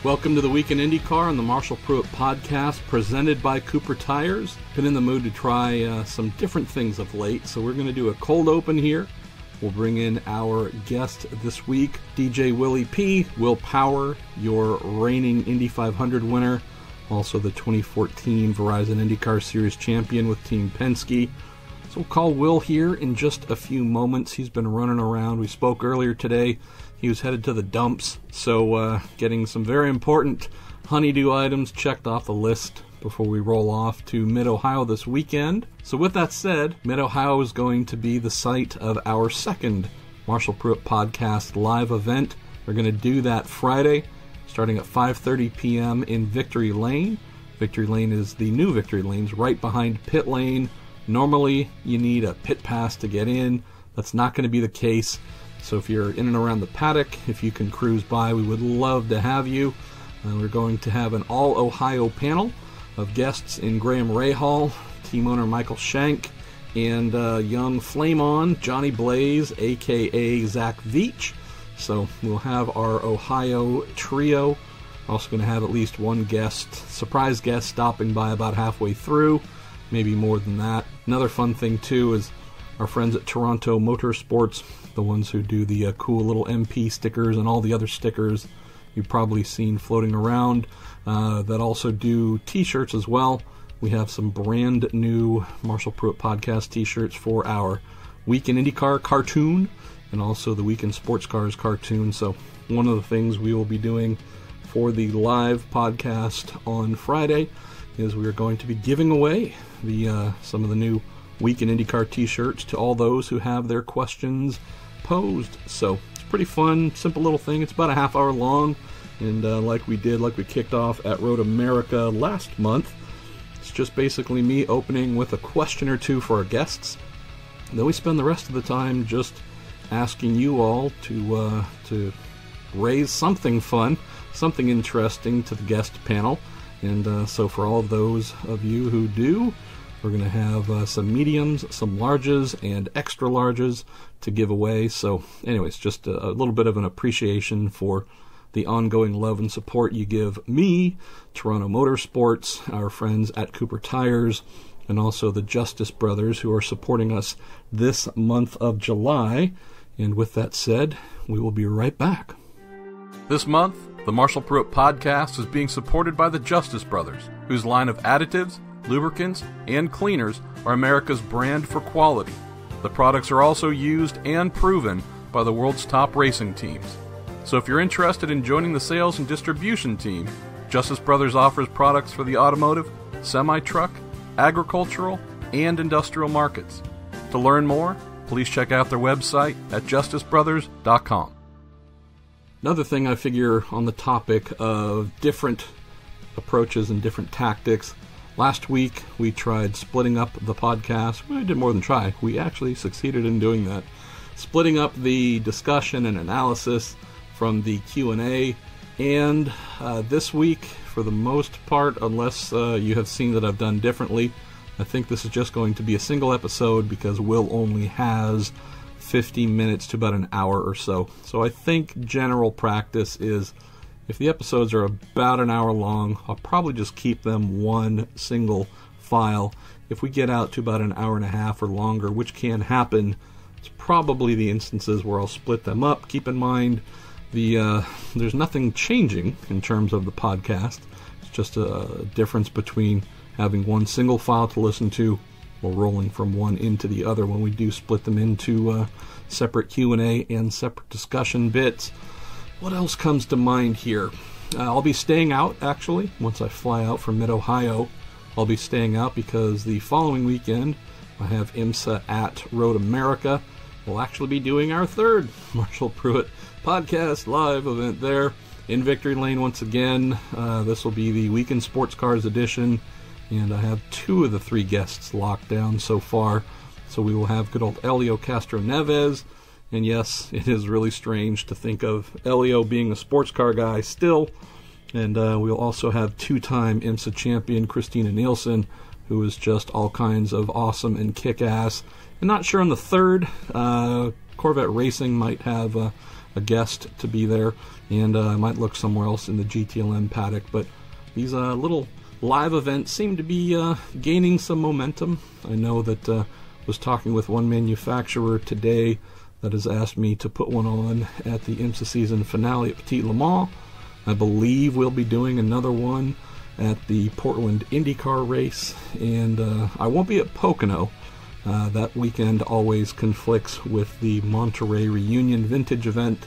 Welcome to the Week in IndyCar on the Marshall Pruitt podcast, presented by Cooper Tires. Been in the mood to try some different things of late, so we're going to do a cold open here. We'll bring in our guest this week, DJ Willie P. Will Power, your reigning Indy 500 winner, also the 2014 Verizon IndyCar Series champion with Team Penske. So we'll call Will here in just a few moments. He's been running around. We spoke earlier today. He was headed to the dumps, so getting some very important honeydew items checked off the list before we roll off to Mid-Ohio this weekend. So with that said, Mid-Ohio is going to be the site of our second Marshall Pruitt Podcast live event. We're going to do that Friday, starting at 5:30 p.m. in Victory Lane. Victory Lane is the new Victory Lanes right behind Pit Lane. Normally, you need a pit pass to get in. That's not going to be the case. So if you're in and around the paddock, if you can cruise by, we would love to have you. We're going to have an all-Ohio panel of guests in Graham Rahal, team owner Michael Shank, and young flame-on Johnny Blaze, a.k.a. Zach Veach. So we'll have our Ohio trio. Also going to have at least one guest, surprise guest, stopping by about halfway through, maybe more than that. Another fun thing, too, is our friends at Toronto Motorsports, the ones who do the cool little MP stickers and all the other stickers you've probably seen floating around, that also do t-shirts as well. We have some brand new Marshall Pruitt Podcast t-shirts for our Week in IndyCar cartoon and also the Week in Sports Cars cartoon. So one of the things we will be doing for the live podcast on Friday is we are going to be giving away some of the new Week in IndyCar t-shirts to all those who have their questions posed. So it's pretty fun, simple little thing. It's about a half hour long, and like we kicked off at Road America last month, it's just basically me opening with a question or two for our guests. And then we spend the rest of the time just asking you all to raise something fun, something interesting to the guest panel. And so for all of those of you who do, we're going to have some mediums, some larges, and extra larges to give away. So anyways, just a little bit of an appreciation for the ongoing love and support you give me, Toronto Motorsports, our friends at Cooper Tires, and also the Justice Brothers who are supporting us this month of July. And with that said, we will be right back. This month, the Marshall Pruitt Podcast is being supported by the Justice Brothers, whose line of additives, lubricants, and cleaners are America's brand for quality. The products are also used and proven by the world's top racing teams. So if you're interested in joining the sales and distribution team, Justice Brothers offers products for the automotive, semi-truck, agricultural, and industrial markets. To learn more, please check out their website at justicebrothers.com. Another thing I figure on the topic of different approaches and different tactics, last week we tried splitting up the podcast. We did more than try. We actually succeeded in doing that. Splitting up the discussion and analysis from the Q&A. And this week, for the most part, unless you have seen that I've done differently, I think this is just going to be a single episode because Will only has 50 minutes to about an hour or so. So I think general practice is if the episodes are about an hour long, I'll probably just keep them one single file. If we get out to about an hour and a half or longer, which can happen, it's probably the instances where I'll split them up. Keep in mind, there's nothing changing in terms of the podcast. It's just a difference between having one single file to listen to or rolling from one into the other when we do split them into separate Q&A and separate discussion bits. What else comes to mind here? I'll be staying out, actually. Once I fly out from Mid-Ohio, I'll be staying out because the following weekend I have IMSA at Road America. We'll actually be doing our third Marshall Pruitt Podcast live event there in Victory Lane once again. This will be the Week in Sports Cars edition, and I have two of the three guests locked down so far. So we will have good old Elio Castro-Neves. And yes, it is really strange to think of Elio being a sports car guy still. And we'll also have two-time IMSA champion Christina Nielsen, who is just all kinds of awesome and kick-ass. And not sure on the third. Corvette Racing might have a guest to be there, and I might look somewhere else in the GTLM paddock. But these little live events seem to be gaining some momentum. I know that was talking with one manufacturer today that has asked me to put one on at the IMSA season finale at Petit Le Mans. I believe we'll be doing another one at the Portland IndyCar race, and I won't be at Pocono. That weekend always conflicts with the Monterey Reunion Vintage event,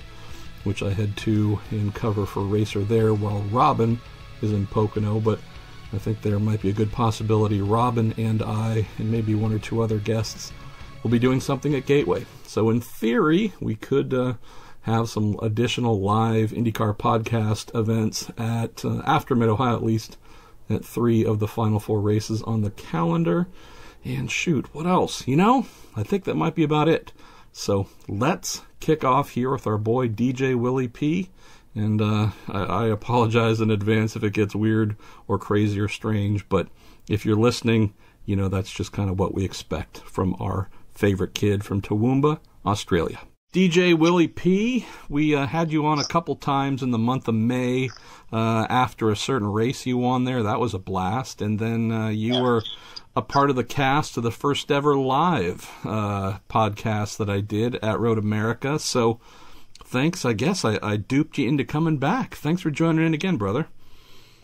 which I head to and cover for Racer there while Robin is in Pocono, but I think there might be a good possibility Robin and I, and maybe one or two other guests, will be doing something at Gateway. So in theory, we could have some additional live IndyCar podcast events at after Mid-Ohio, at least, at 3 of the final 4 races on the calendar. And shoot, what else? I think that might be about it. So let's kick off here with our boy DJ Willie P. And I apologize in advance if it gets weird or crazy or strange, but if you're listening, that's just kind of what we expect from our favorite kid from Toowoomba, Australia. DJ Willie P, we had you on a couple times in the month of May after a certain race you won there. That was a blast. And then you were a part of the cast of the first ever live podcast that I did at Road America. So thanks. I guess I duped you into coming back. Thanks for joining in again, brother.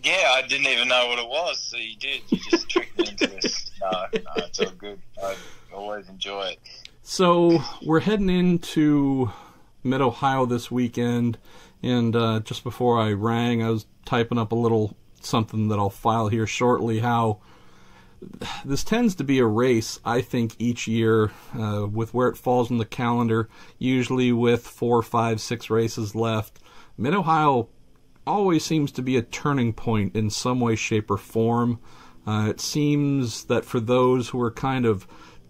Yeah, I didn't even know what it was, so you did. You just tricked me into this. No, it's all good. I always enjoy it. So we're heading into Mid-Ohio this weekend, and just before I rang, I was typing up a little something that I'll file here shortly, how this tends to be a race, I think, each year with where it falls on the calendar, usually with 4, 5, 6 races left. Mid-Ohio always seems to be a turning point in some way, shape, or form. It seems that for those who are kind of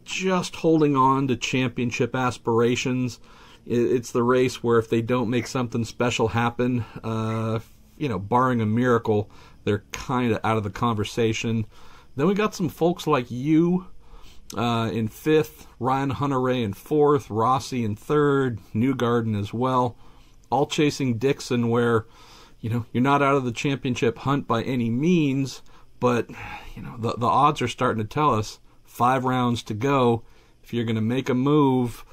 just holding on to championship aspirations, it's the race where if they don't make something special happen, barring a miracle, they're kind of out of the conversation. Then we got some folks like you in 5th, Ryan Hunter-Reay in 4th, Rossi in 3rd, Newgarden as well, all chasing Dixon where, you're not out of the championship hunt by any means, but, the odds are starting to tell us 5 rounds to go. If you're going to make a move,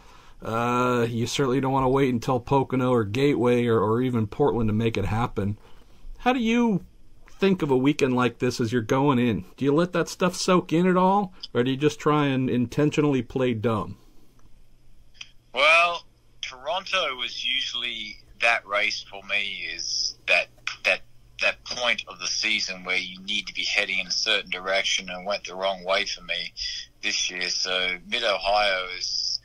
you certainly don't want to wait until Pocono or Gateway or even Portland to make it happen. How do you think of a weekend like this as you're going in? Do you let that stuff soak in at all, or do you just try and intentionally play dumb? Well, Toronto was usually that race for me, is that point of the season where you need to be heading in a certain direction, and went the wrong way for me this year. So Mid-Ohio is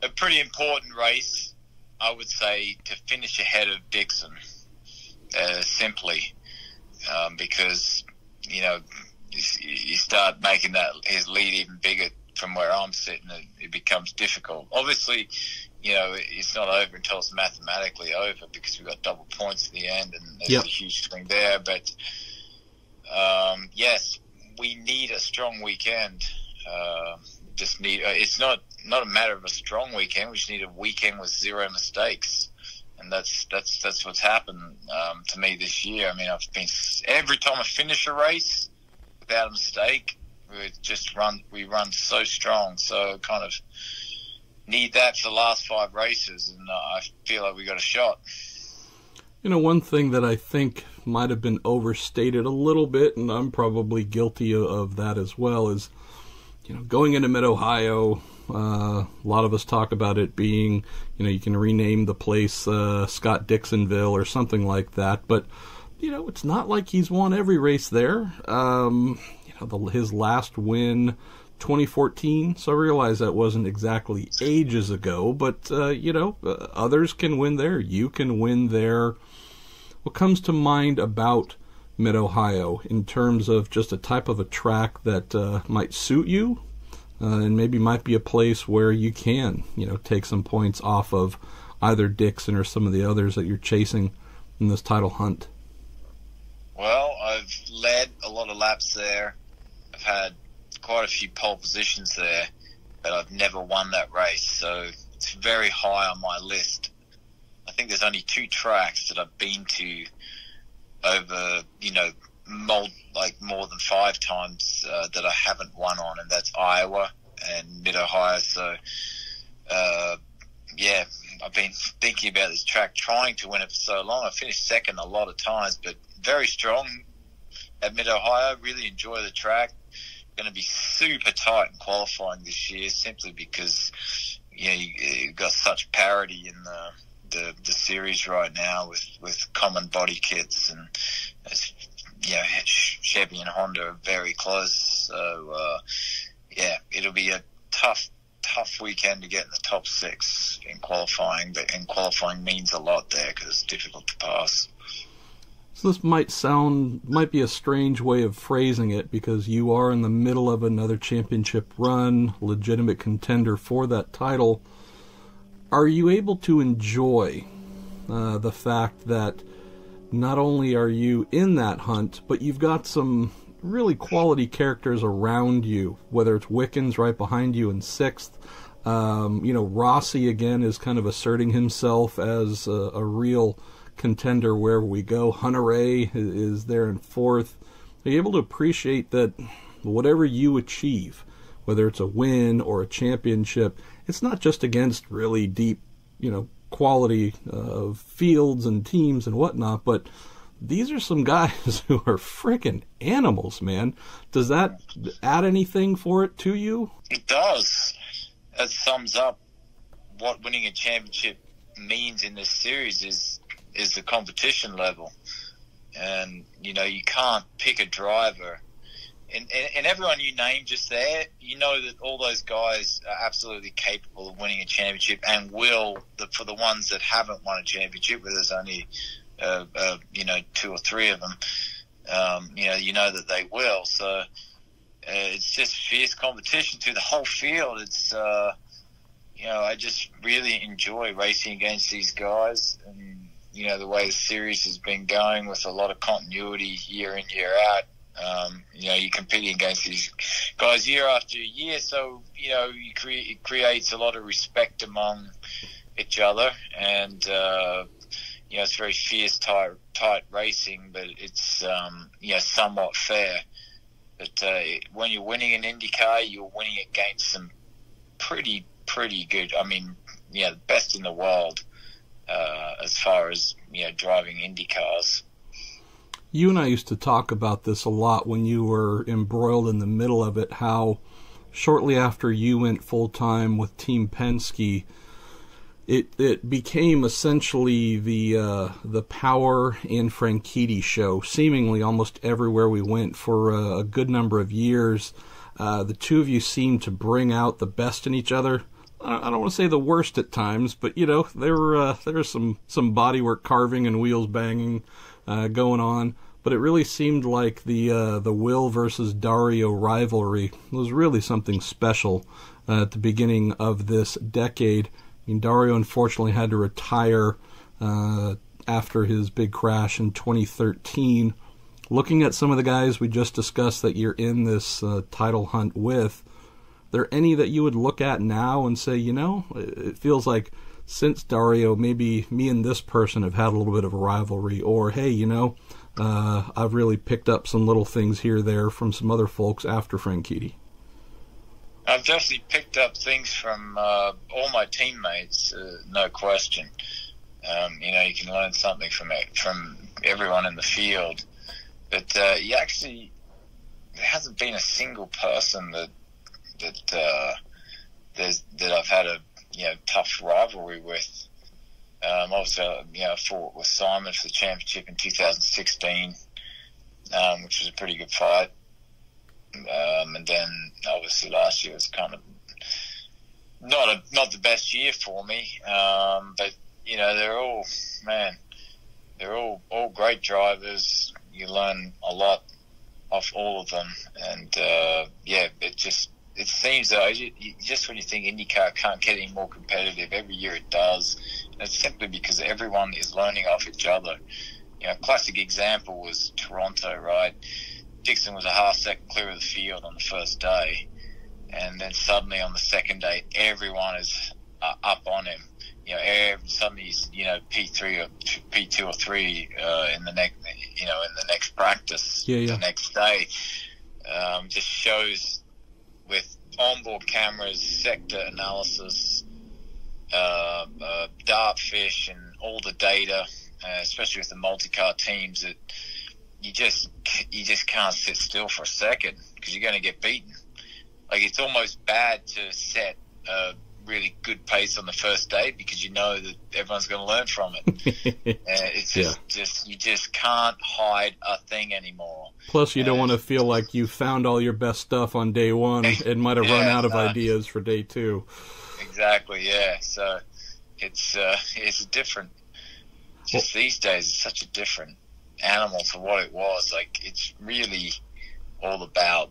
a pretty important race, I would say, to finish ahead of Dixon, simply. Because, you start making his lead even bigger from where I'm sitting, it becomes difficult. Obviously, it's not over until it's mathematically over, because we've got double points at the end, and there's a huge swing there. But, yes, we need a strong weekend. It's not a matter of a strong weekend. We just need a weekend with 0 mistakes. And that's what's happened to me this year. I mean, every time I finish a race without a mistake, we run so strong. So kind of need that for the last 5 races, and I feel like we got a shot. One thing that I think might have been overstated a little bit, and I'm probably guilty of that as well, is going into Mid-Ohio. A lot of us talk about it being, you can rename the place Scott Dixonville or something like that, but it's not like he's won every race there. His last win, 2014, so I realize that wasn't exactly ages ago, but others can win there. You can win there. What comes to mind about Mid-Ohio in terms of just a type of a track that might suit you? And maybe might be a place where you can, take some points off of either Dixon or some of the others that you're chasing in this title hunt? Well, I've led a lot of laps there. I've had quite a few pole positions there, but I've never won that race. So it's very high on my list. I think there's only 2 tracks that I've been to over, more than 5 times that I haven't won on, and that's Iowa and Mid-Ohio. So, I've been thinking about this track, trying to win it for so long. I finished second a lot of times, but very strong at Mid-Ohio. Really enjoy the track. Going to be super tight in qualifying this year, simply because you've got such parity in the series right now with common body kits, and Chevy and Honda are very close. So it'll be a tough weekend to get in the top 6 in qualifying, and qualifying means a lot there because it's difficult to pass. So this might be a strange way of phrasing it, because you are in the middle of another championship run, legitimate contender for that title. Are you able to enjoy the fact that not only are you in that hunt, but you've got some really quality characters around you, whether it's Wickens right behind you in 6th. Rossi again is kind of asserting himself as a real contender wherever we go. Hunter-Reay is there in 4th. Are you able to appreciate that whatever you achieve, whether it's a win or a championship, it's not just against really deep, quality of fields and teams and whatnot, but these are some guys who are freaking animals, man. Does that add anything for it to you? It does. That sums up what winning a championship means in this series is the competition level. And, you can't pick a driver. And everyone you named just there, that all those guys are absolutely capable of winning a championship, and will, for the ones that haven't won a championship, where there's only 2 or 3 of them, that they will. So it's just fierce competition through the whole field. It's, I just really enjoy racing against these guys, and, the way the series has been going with a lot of continuity year in, year out. You're competing against these guys year after year, so, it creates a lot of respect among each other, and, it's very fierce, tight racing, but it's, somewhat fair. But when you're winning an IndyCar, you're winning against some pretty good, the best in the world as far as, driving IndyCars. You and I used to talk about this a lot when you were embroiled in the middle of it, how shortly after you went full-time with Team Penske, it became essentially the Power and Franchitti show, seemingly almost everywhere we went for a good number of years. The two of you seemed to bring out the best in each other. I don't want to say the worst at times, but, there was some bodywork carving and wheels banging going on. But it really seemed like the Will versus Dario rivalry was really something special at the beginning of this decade. Dario unfortunately had to retire after his big crash in 2013. Looking at some of the guys we just discussed that you're in this title hunt with, are there any that you would look at now and say, it feels like since Dario, maybe me and this person have had a little bit of a rivalry, or, hey, I've really picked up some little things here or there from some other folks after Franchitti? I've definitely picked up things from all my teammates, no question. You can learn something from everyone in the field. But there hasn't been a single person that I've had a tough rivalry with. Also, I fought with Simon for the championship in 2016, which was a pretty good fight. And then obviously last year was kind of not the best year for me. But they're all great drivers. You learn a lot off all of them, and it seems though, just when you think IndyCar can't get any more competitive, every year it does. And it's simply because everyone is learning off each other. A classic example was Toronto, right? Dixon was a half second clear of the field on the first day, and then suddenly on the second day, everyone is up on him. You know, suddenly he's, you know, P3 or P2 or 3 in the next practice, the next day. Just shows with onboard cameras, sector analysis, dartfish, and all the data, especially with the multi-car teams, that you just can't sit still for a second because you're going to get beaten. Like, it's almost bad to set a really good pace on the first day because you know that everyone's going to learn from it. It's just you just can't hide a thing anymore. Plus, you don't want to feel like you found all your best stuff on day one and might have run out of ideas for day two. Exactly, yeah. So it's different. Just these days, it's such a different animal to what it was. Like, it's really all about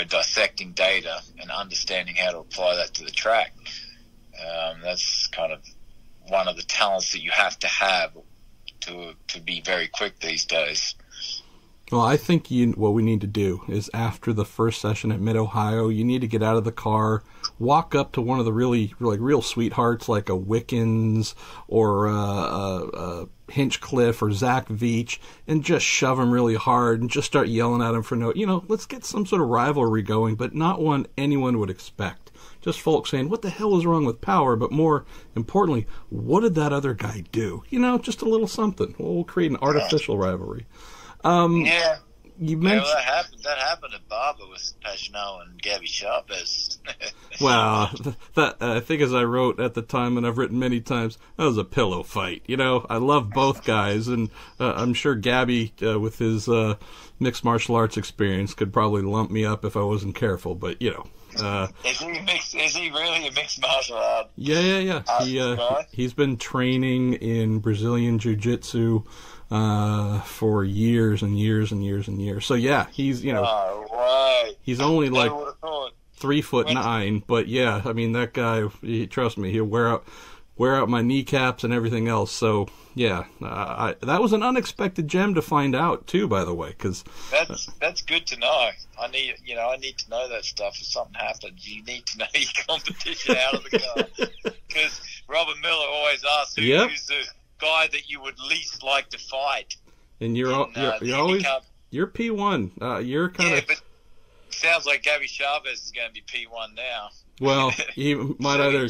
dissecting data and understanding how to apply that to the track. That's kind of one of the talents that you have to have to be very quick these days. Well, I think what we need to do is, after the first session at Mid-Ohio, you need to get out of the car, walk up to one of the real sweethearts like a Wickens or a Hinchcliffe or Zach Veach, and just shove them really hard and just start yelling at them for let's get some sort of rivalry going, but not one anyone would expect. Just folks saying, what the hell is wrong with Power? But more importantly, what did that other guy do? Just a little something. We'll create an artificial rivalry. You mentioned that happened at Barber with Pagenaud and Gabby Chavez. Well, that I think, as I wrote at the time, and I've written many times, that was a pillow fight. I love both guys, and I'm sure Gabby, with his mixed martial arts experience, could probably lump me up if I wasn't careful. But is he really a mixed martial art? Yeah. He's been training in Brazilian Jiu-Jitsu for years and years and years and years. So yeah, he's he's only like 3'9", but yeah, I mean, that guy, trust me, he'll wear out my kneecaps and everything else. So yeah, that was an unexpected gem to find out too, by the way, because that's good to know. I need to know that stuff. If something happens, you need to know your competition out of the car, because Robert Miller always asks who's the guy that you would least like to fight. And you're always P1. You're kind of. But sounds like Gabby Chavez is going to be P1 now. Well, he might either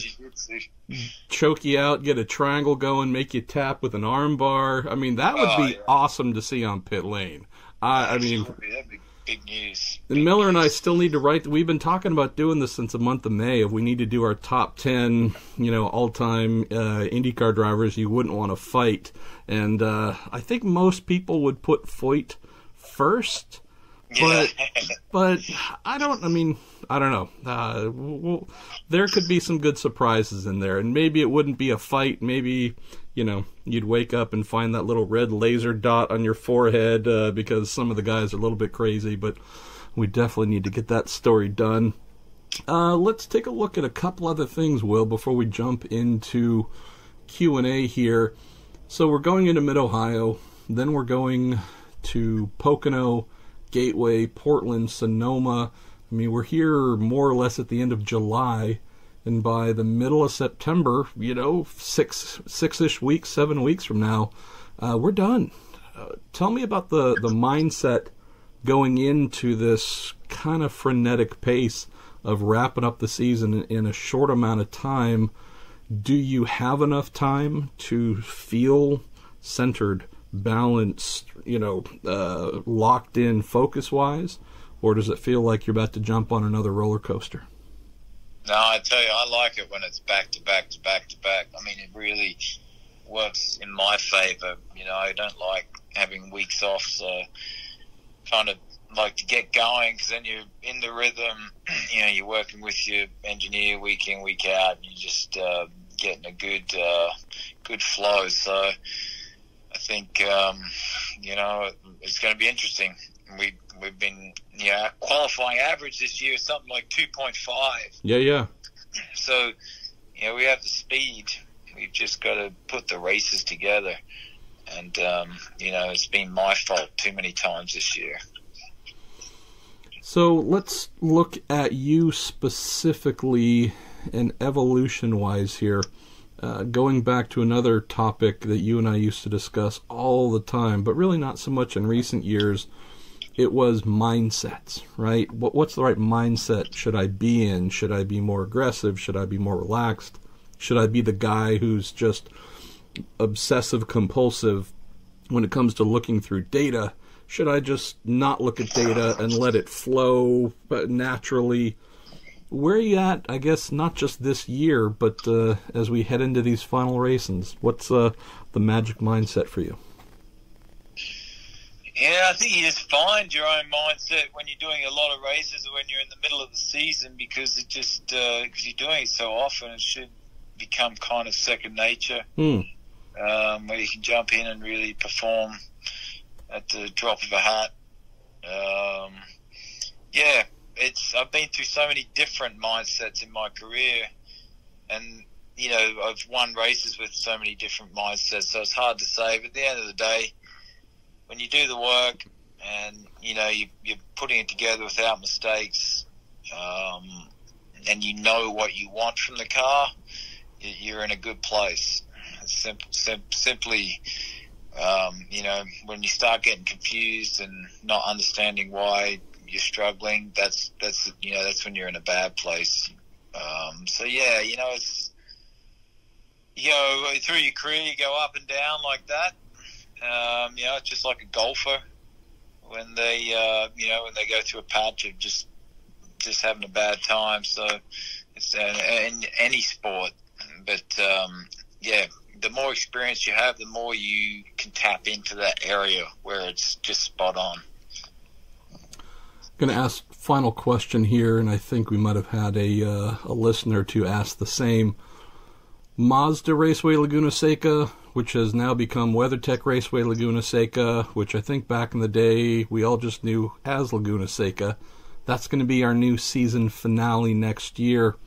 choke you out, get a triangle going, make you tap with an arm bar. I mean, that would be awesome to see on pit lane. I mean, that'd be big news. And Miller and I still need to write. We've been talking about doing this since the month of May. If we need to do our top 10, all-time IndyCar drivers you wouldn't want to fight, and I think most people would put Foyt first. But I don't know. There could be some good surprises in there, and maybe it wouldn't be a fight. Maybe, you'd wake up and find that little red laser dot on your forehead because some of the guys are a little bit crazy, but we definitely need to get that story done. Let's take a look at a couple other things, Will, before we jump into Q&A here. So we're going into Mid-Ohio, then we're going to Pocono, Gateway, Portland, Sonoma. I mean, we're here more or less at the end of July, and by the middle of September, 6-ish weeks, 7 weeks from now, we're done. Tell me about the mindset going into this kind of frenetic pace of wrapping up the season in a short amount of time. Do you have enough time to feel centered, balanced, locked in focus-wise, or does it feel like you're about to jump on another roller coaster? No, I tell you, I like it when it's back to back to back to back. I mean, it really works in my favor. I don't like having weeks off, so kind of like to get going, because then you're in the rhythm. You're working with your engineer week in, week out, and you're just getting a good flow. So I think it's going to be interesting. We've been qualifying average this year is something like 2.5. Yeah. So we have the speed. We've just got to put the races together, and it's been my fault too many times this year. So let's look at you specifically and evolution-wise here, going back to another topic that you and I used to discuss all the time, but really not so much in recent years, it was mindsets, right? What's the right mindset should I be in? Should I be more aggressive? Should I be more relaxed? Should I be the guy who's just obsessive-compulsive when it comes to looking through data? Should I just not look at data and let it flow naturally? Where are you at, I guess, not just this year, but as we head into these final races? What's the magic mindset for you? Yeah, I think you just find your own mindset when you're doing a lot of races or when you're in the middle of the season, because it just because you're doing it so often, it should become kind of second nature, where you can jump in and really perform at the drop of a hat. I've been through so many different mindsets in my career, and I've won races with so many different mindsets, so it's hard to say. But at the end of the day, when you do the work and you're putting it together without mistakes, and you know what you want from the car, you're in a good place. Simply, when you start getting confused and not understanding why you're struggling, that's when you're in a bad place. It's through your career you go up and down like that. It's just like a golfer when they go through a patch of just having a bad time. So it's in any sport, but the more experience you have, the more you can tap into that area where it's just spot on. I'm going to ask final question here, and I think we might have had a listener to ask the same. Mazda Raceway Laguna Seca, which has now become WeatherTech Raceway Laguna Seca, which I think back in the day we all just knew as Laguna Seca. That's going to be our new season finale next year.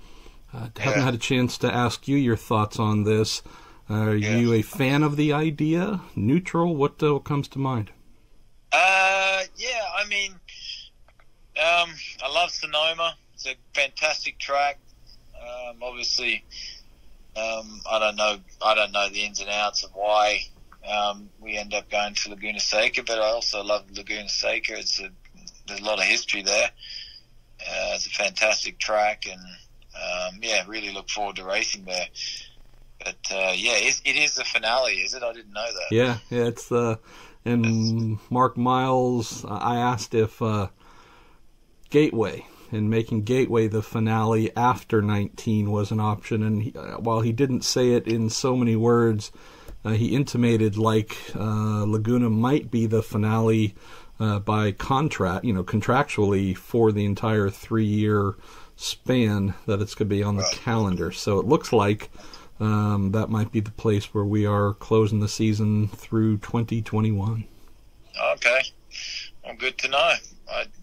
Haven't had a chance to ask you your thoughts on this. Are you a fan of the idea? Neutral? What comes to mind? I love Sonoma. It's a fantastic track. Obviously, I don't know the ins and outs of why we end up going to Laguna Seca, but I also love Laguna Seca. There's a lot of history there. It's a fantastic track, and really look forward to racing there. But it is the finale, is it? I didn't know that. Yeah, it's and Mark Miles. I asked if Gateway and making Gateway the finale after 19 was an option, and while he didn't say it in so many words, he intimated like Laguna might be the finale by contract, contractually for the entire 3-year span that it's going to be on the calendar. So it looks like that might be the place where we are closing the season through 2021. Okay. Well, good to know.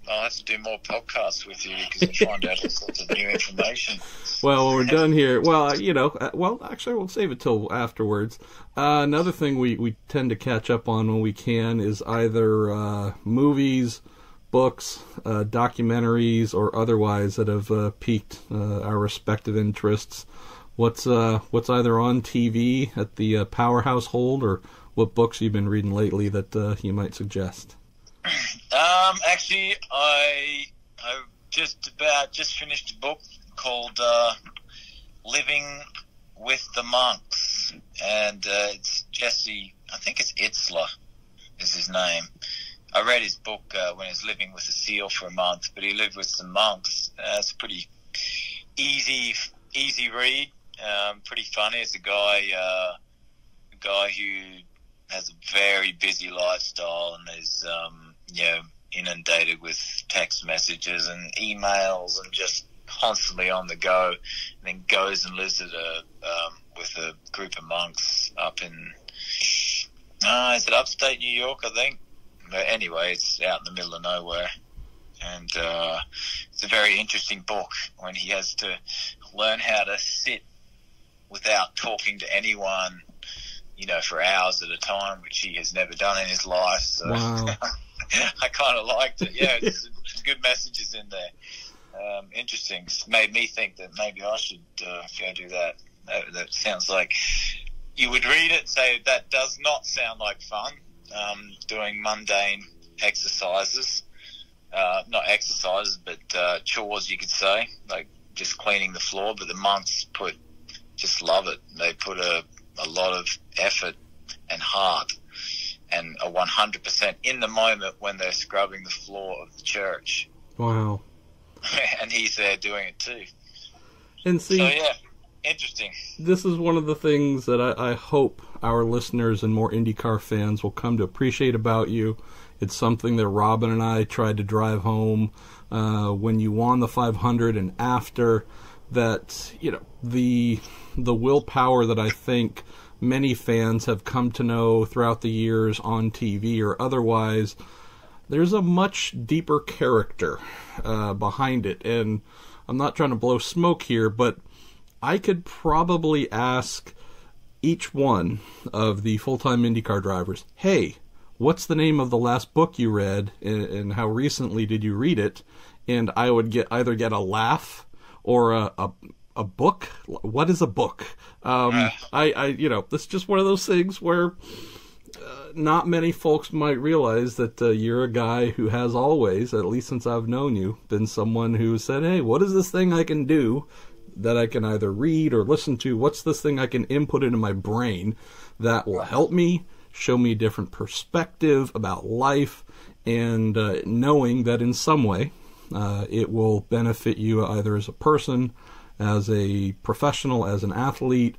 I'll have to do more podcasts with you because I find out all sorts of new information. Well, when we're done here, actually, we'll save it till afterwards. Another thing we tend to catch up on when we can is either movies, books, documentaries, or otherwise that have piqued our respective interests. What's either on TV at the Power Household, or what books you've been reading lately that you might suggest? Actually, I just finished a book called Living with the Monks, and it's Jesse, I think it's Itzler is his name. I read his book when he was living with a seal for a month, but he lived with some monks. It's a pretty easy read, pretty funny. It's a guy who has a very busy lifestyle and is inundated with text messages and emails and just constantly on the go, and then goes and lives with a group of monks up in is it upstate New York, I think. But anyway, it's out in the middle of nowhere, and it's a very interesting book when he has to learn how to sit without talking to anyone, for hours at a time, which he has never done in his life. So wow. I kind of liked it. Yeah, there's some good messages in there. Interesting. It's made me think that maybe I should go do that. That sounds like you would read it and say that does not sound like fun. Doing mundane exercises, not exercises, but chores, you could say, like just cleaning the floor. But the monks just love it. They put a lot of effort and heart and are 100% in the moment when they're scrubbing the floor of the church. Wow. And he's there doing it too. And see, so yeah, interesting. This is one of the things that I hope our listeners and more IndyCar fans will come to appreciate about you. It's something that Robin and I tried to drive home when you won the 500 and after, that, you know, the willpower that I think many fans have come to know throughout the years on TV or otherwise. There's a much deeper character behind it, and I'm not trying to blow smoke here, but I could probably ask each one of the full-time IndyCar drivers, hey, what's the name of the last book you read, and how recently did you read it? And I would either get a laugh or a book. What is a book? This is just one of those things where not many folks might realize that you're a guy who has always, at least since I've known you, been someone who said, hey, what is this thing I can do that I can either read or listen to? What's this thing I can input into my brain that will help me, show me a different perspective about life, and knowing that in some way it will benefit you either as a person, as a professional, as an athlete.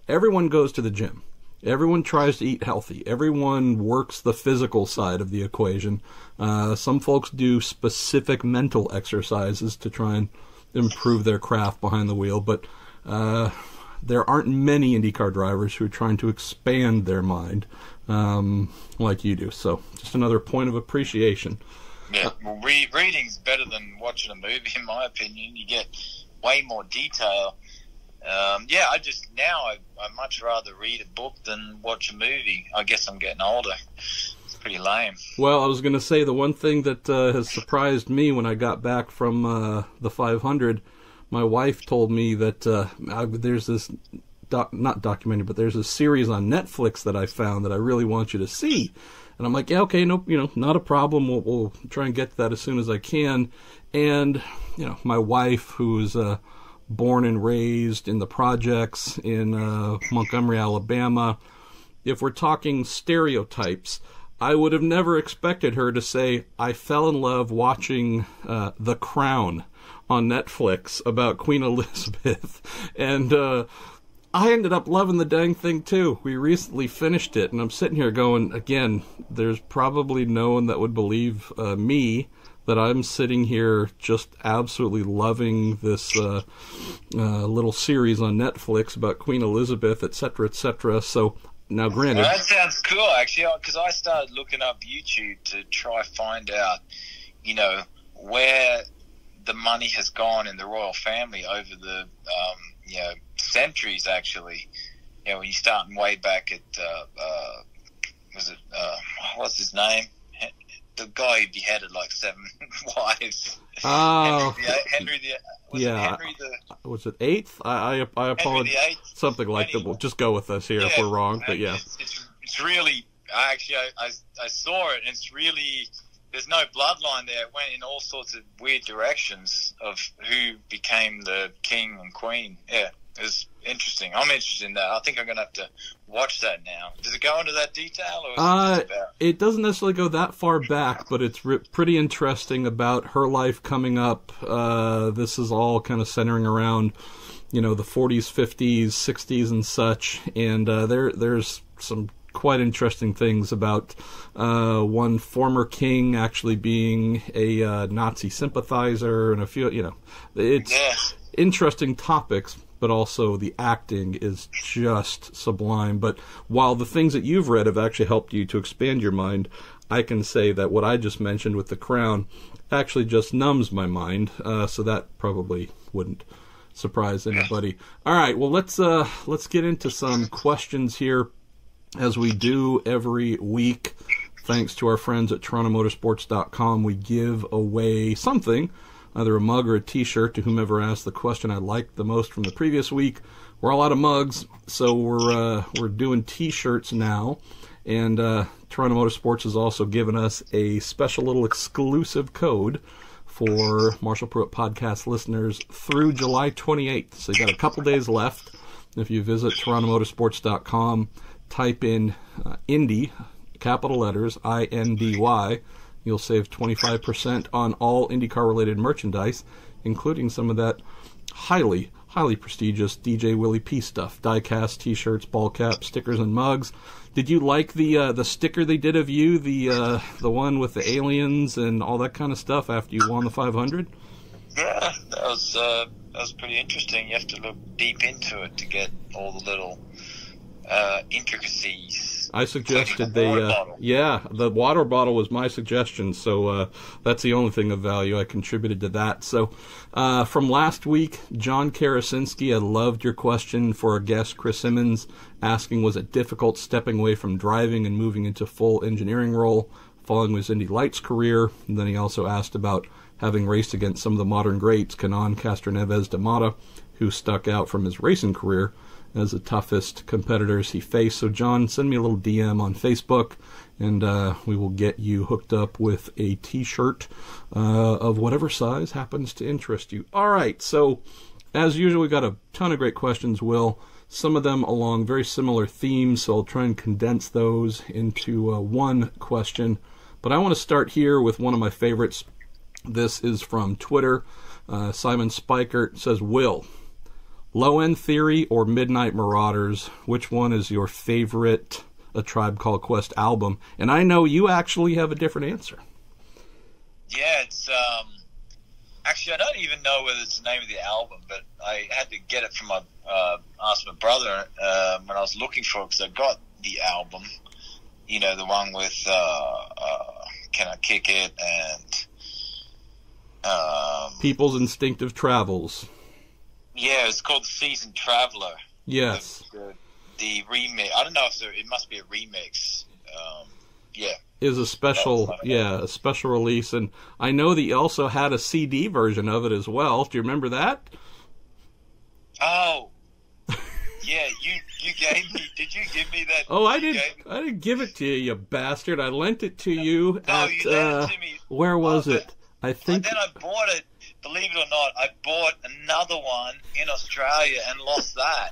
Everyone goes to the gym. Everyone tries to eat healthy. Everyone works the physical side of the equation. Some folks do specific mental exercises to try and improve their craft behind the wheel, but there aren't many IndyCar drivers who are trying to expand their mind like you do. So just another point of appreciation. Yeah, well, reading's better than watching a movie, in my opinion. You get way more detail. I much rather read a book than watch a movie. I guess I'm getting older. It's pretty lame. Well, I was going to say the one thing that has surprised me when I got back from the 500, my wife told me that there's this, not documentary, but there's a series on Netflix that I found that I really want you to see. And I'm like, yeah, okay, no, not a problem. We'll try and get to that as soon as I can. And, my wife, who's born and raised in the projects in Montgomery, Alabama, if we're talking stereotypes, I would have never expected her to say, I fell in love watching The Crown on Netflix about Queen Elizabeth. And I ended up loving the dang thing too. We recently finished it, and I'm sitting here going, again, there's probably no one that would believe me that I'm sitting here just absolutely loving this little series on Netflix about Queen Elizabeth, etc., etc. So now, granted, that sounds cool, actually, because I started looking up YouTube to try find out, where the money has gone in the royal family over the centuries. Actually, when you start way back at what's his name? The guy who beheaded like 7 wives. Oh, Henry the was it 8th? I apologize. Something like that. We'll just go with us here if we're wrong. But yeah, it's really. I saw it, and it's really. There's no bloodline there. It went in all sorts of weird directions of who became the king and queen. Yeah, it was interesting. I'm interested in that. I think I'm going to have to watch that now. Does it go into that detail? Or it doesn't necessarily go that far back, but it's pretty interesting about her life coming up. This is all kind of centering around, the 40s, 50s, 60s, and such. And there's some quite interesting things about one former king actually being a Nazi sympathizer, and a few, it's interesting topics, but also the acting is just sublime. But while the things that you've read have actually helped you to expand your mind, I can say that what I just mentioned with The Crown actually just numbs my mind, so that probably wouldn't surprise anybody. All right, well, let's get into some questions here. As we do every week, thanks to our friends at TorontoMotorsports.com, we give away something either a mug or a T-shirt to whomever asked the question I liked the most from the previous week. We're all out of mugs, so we're doing T-shirts now. And Toronto Motorsports has also given us a special little exclusive code for Marshall Pruitt podcast listeners through July 28th. So you got a couple days left. If you visit torontomotorsports.com, type in Indy, capital letters, INDY, you'll save 25% on all IndyCar-related merchandise, including some of that highly prestigious DJ Willie P stuff, die-cast T-shirts, ball caps, stickers, and mugs. Did you like the sticker they did of you, the one with the aliens and all that kind of stuff after you won the 500? Yeah, that was pretty interesting. You have to look deep into it to get all the little intricacies. I suggested the water bottle was my suggestion, so that's the only thing of value. I contributed to that. So from last week, John Karasinski, I loved your question for our guest, Chris Simmons, asking, was it difficult stepping away from driving and moving into full engineering role following his Indy Lights career? And then he also asked about having raced against some of the modern greats, Canan, Castroneves, D'Amata, who stuck out from his racing career as the toughest competitors he faced. So, John, send me a little DM on Facebook, and we will get you hooked up with a T-shirt of whatever size happens to interest you. All right, so as usual, we've got a ton of great questions, Will. Some of them along very similar themes, so I'll try and condense those into one question. But I want to start here with one of my favorites. This is from Twitter. Simon Spikert says, Will, Low End Theory or Midnight Marauders, which one is your favorite A Tribe Called Quest album? And I know you actually have a different answer. Yeah, it's actually, I don't even know whether it's the name of the album, but I had to get it from asked my brother when I was looking for it, because I got the album, you know, the one with Can I Kick It and People's Instinctive Travels. Yeah, it's called The Seasoned Traveler. Yes. The remix. I don't know if it must be a remix. Yeah. Is a special, a special release. And I know that you also had a CD version of it as well. Do you remember that? Oh. Yeah, you gave me, did you give me that? Oh, I didn't give it to you, you bastard. I lent it to you at, you lent it to me. Where was it? I think. And then I bought it. Believe it or not, I bought another one in Australia and lost that.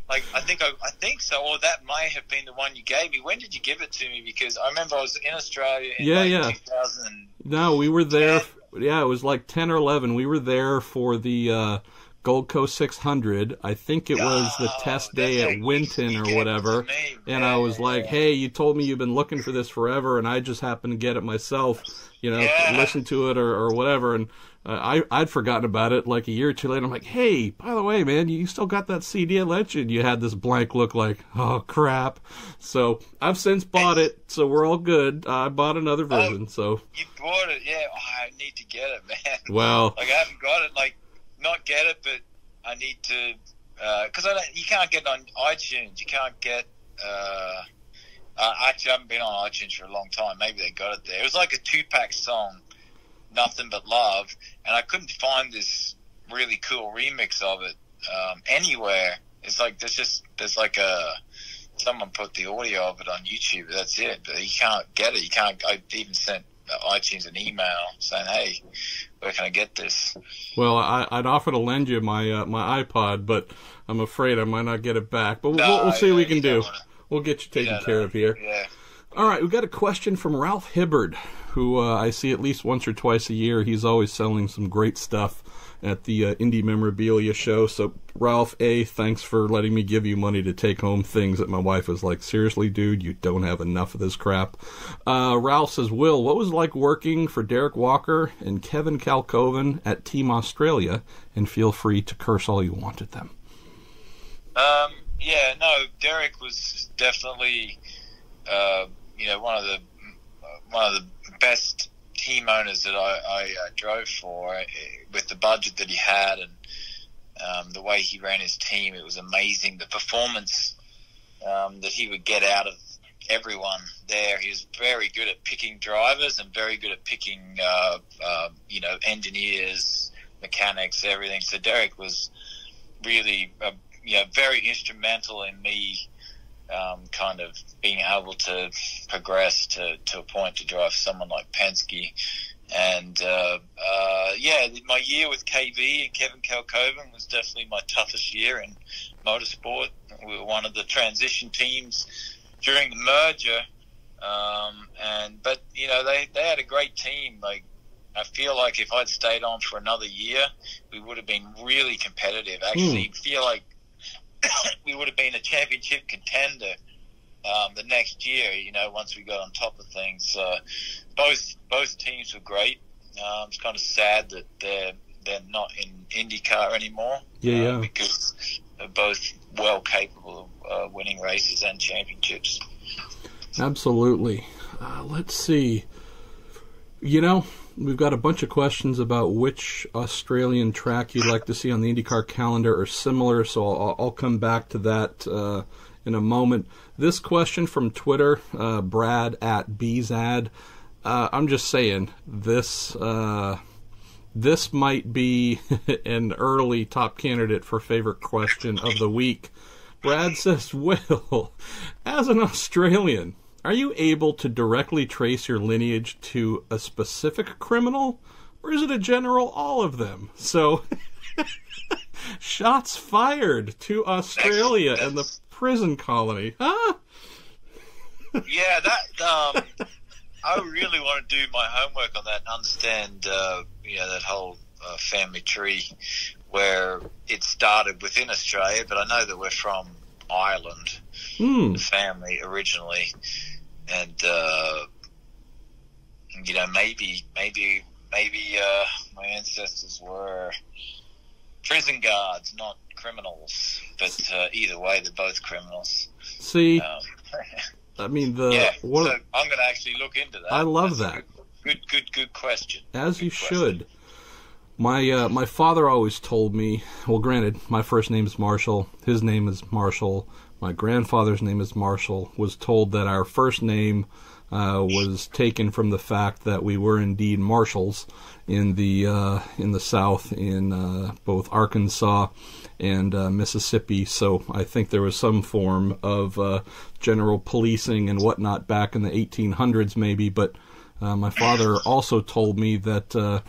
I think so, or that may have been the one you gave me. When did you give it to me? Because I remember I was in Australia in 2000. No, we were there. Yeah, it was like 10 or 11. We were there for the Gold Coast 600. I think it was the test day at Winton or whatever. And I was like, hey, you told me you've been looking for this forever, and I just happened to get it myself, listen to it or whatever. And I'd forgotten about it like a year or two later. I'm like, hey, by the way, man, you still got that CD I lent you? And you had this blank look like, oh, crap. So I've since bought it, so we're all good. I bought another version. So you bought it, yeah. Oh, I need to get it, man. Well, I haven't got it, not get it, but I need to, because you can't get it on iTunes. You can't get, actually, I haven't been on iTunes for a long time. Maybe they got it there. It was like a 2-pack song, Nothing But Love, and I couldn't find this really cool remix of it anywhere. It's like, there's like someone put the audio of it on YouTube, but that's it. But you can't get it. I even sent iTunes an email saying, hey, where can I get this? Well, I'd offer to lend you my iPod, but I'm afraid I might not get it back. But we'll see what we can do. We'll get you taken care of here. Yeah. All right, we've got a question from Ralph Hibbard, who I see at least once or twice a year. He's always selling some great stuff at the Indy Memorabilia Show. So, Ralph, thanks for letting me give you money to take home things that my wife was like, seriously, dude, you don't have enough of this crap. Ralph says, Will, what was it like working for Derek Walker and Kevin Kalkoven at Team Australia? And feel free to curse all you want at them. Yeah, no, Derek was definitely, one of the best team owners that I drove for, with the budget that he had and the way he ran his team. It was amazing. The performance that he would get out of everyone there. He was very good at picking drivers and very good at picking, engineers, mechanics, everything. So Derek was really, very instrumental in me kind of being able to progress to a point to drive someone like Penske. And, my year with KB and Kevin Kalkoven was definitely my toughest year in motorsport. We were one of the transition teams during the merger. But they had a great team. Like, I feel like if I'd stayed on for another year, we would have been really competitive. Actually, feel like we would have been a championship contender the next year, once we got on top of things. Both teams were great. It's kind of sad that they're not in IndyCar anymore. Because they're both well capable of winning races and championships. Absolutely. Let's see. We've got a bunch of questions about which Australian track you'd like to see on the IndyCar calendar or similar, so I'll come back to that in a moment. This question from Twitter, Brad at Bzad. I'm just saying, this might be an early top candidate for favorite question of the week. Brad says, Will, as an Australian, are you able to directly trace your lineage to a specific criminal, or is it a general all of them? So, shots fired to Australia and the prison colony, huh? Yeah, that I really want to do my homework on that and understand, that whole family tree where it started within Australia. But I know that we're from Ireland, the family originally, and maybe my ancestors were prison guards, not criminals. But either way, they're both criminals. See. I mean, so I'm going to actually look into that. I love that. Good question. As you should. My father always told me, well, granted, my first name is Marshall, his name is Marshall, my grandfather's name is Marshall, was told that our first name was taken from the fact that we were indeed marshals in the South, in both Arkansas and Mississippi. So I think there was some form of general policing and whatnot back in the 1800s, maybe. But my father also told me that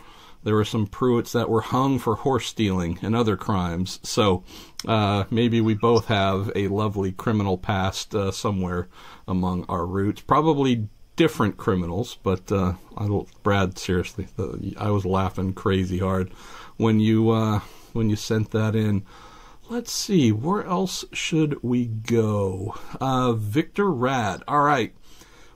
there were some Pruitts that were hung for horse stealing and other crimes. So maybe we both have a lovely criminal past somewhere among our roots. Probably different criminals, but Brad, seriously, I was laughing crazy hard when you sent that in. Let's see, where else should we go? Victor Rad. All right.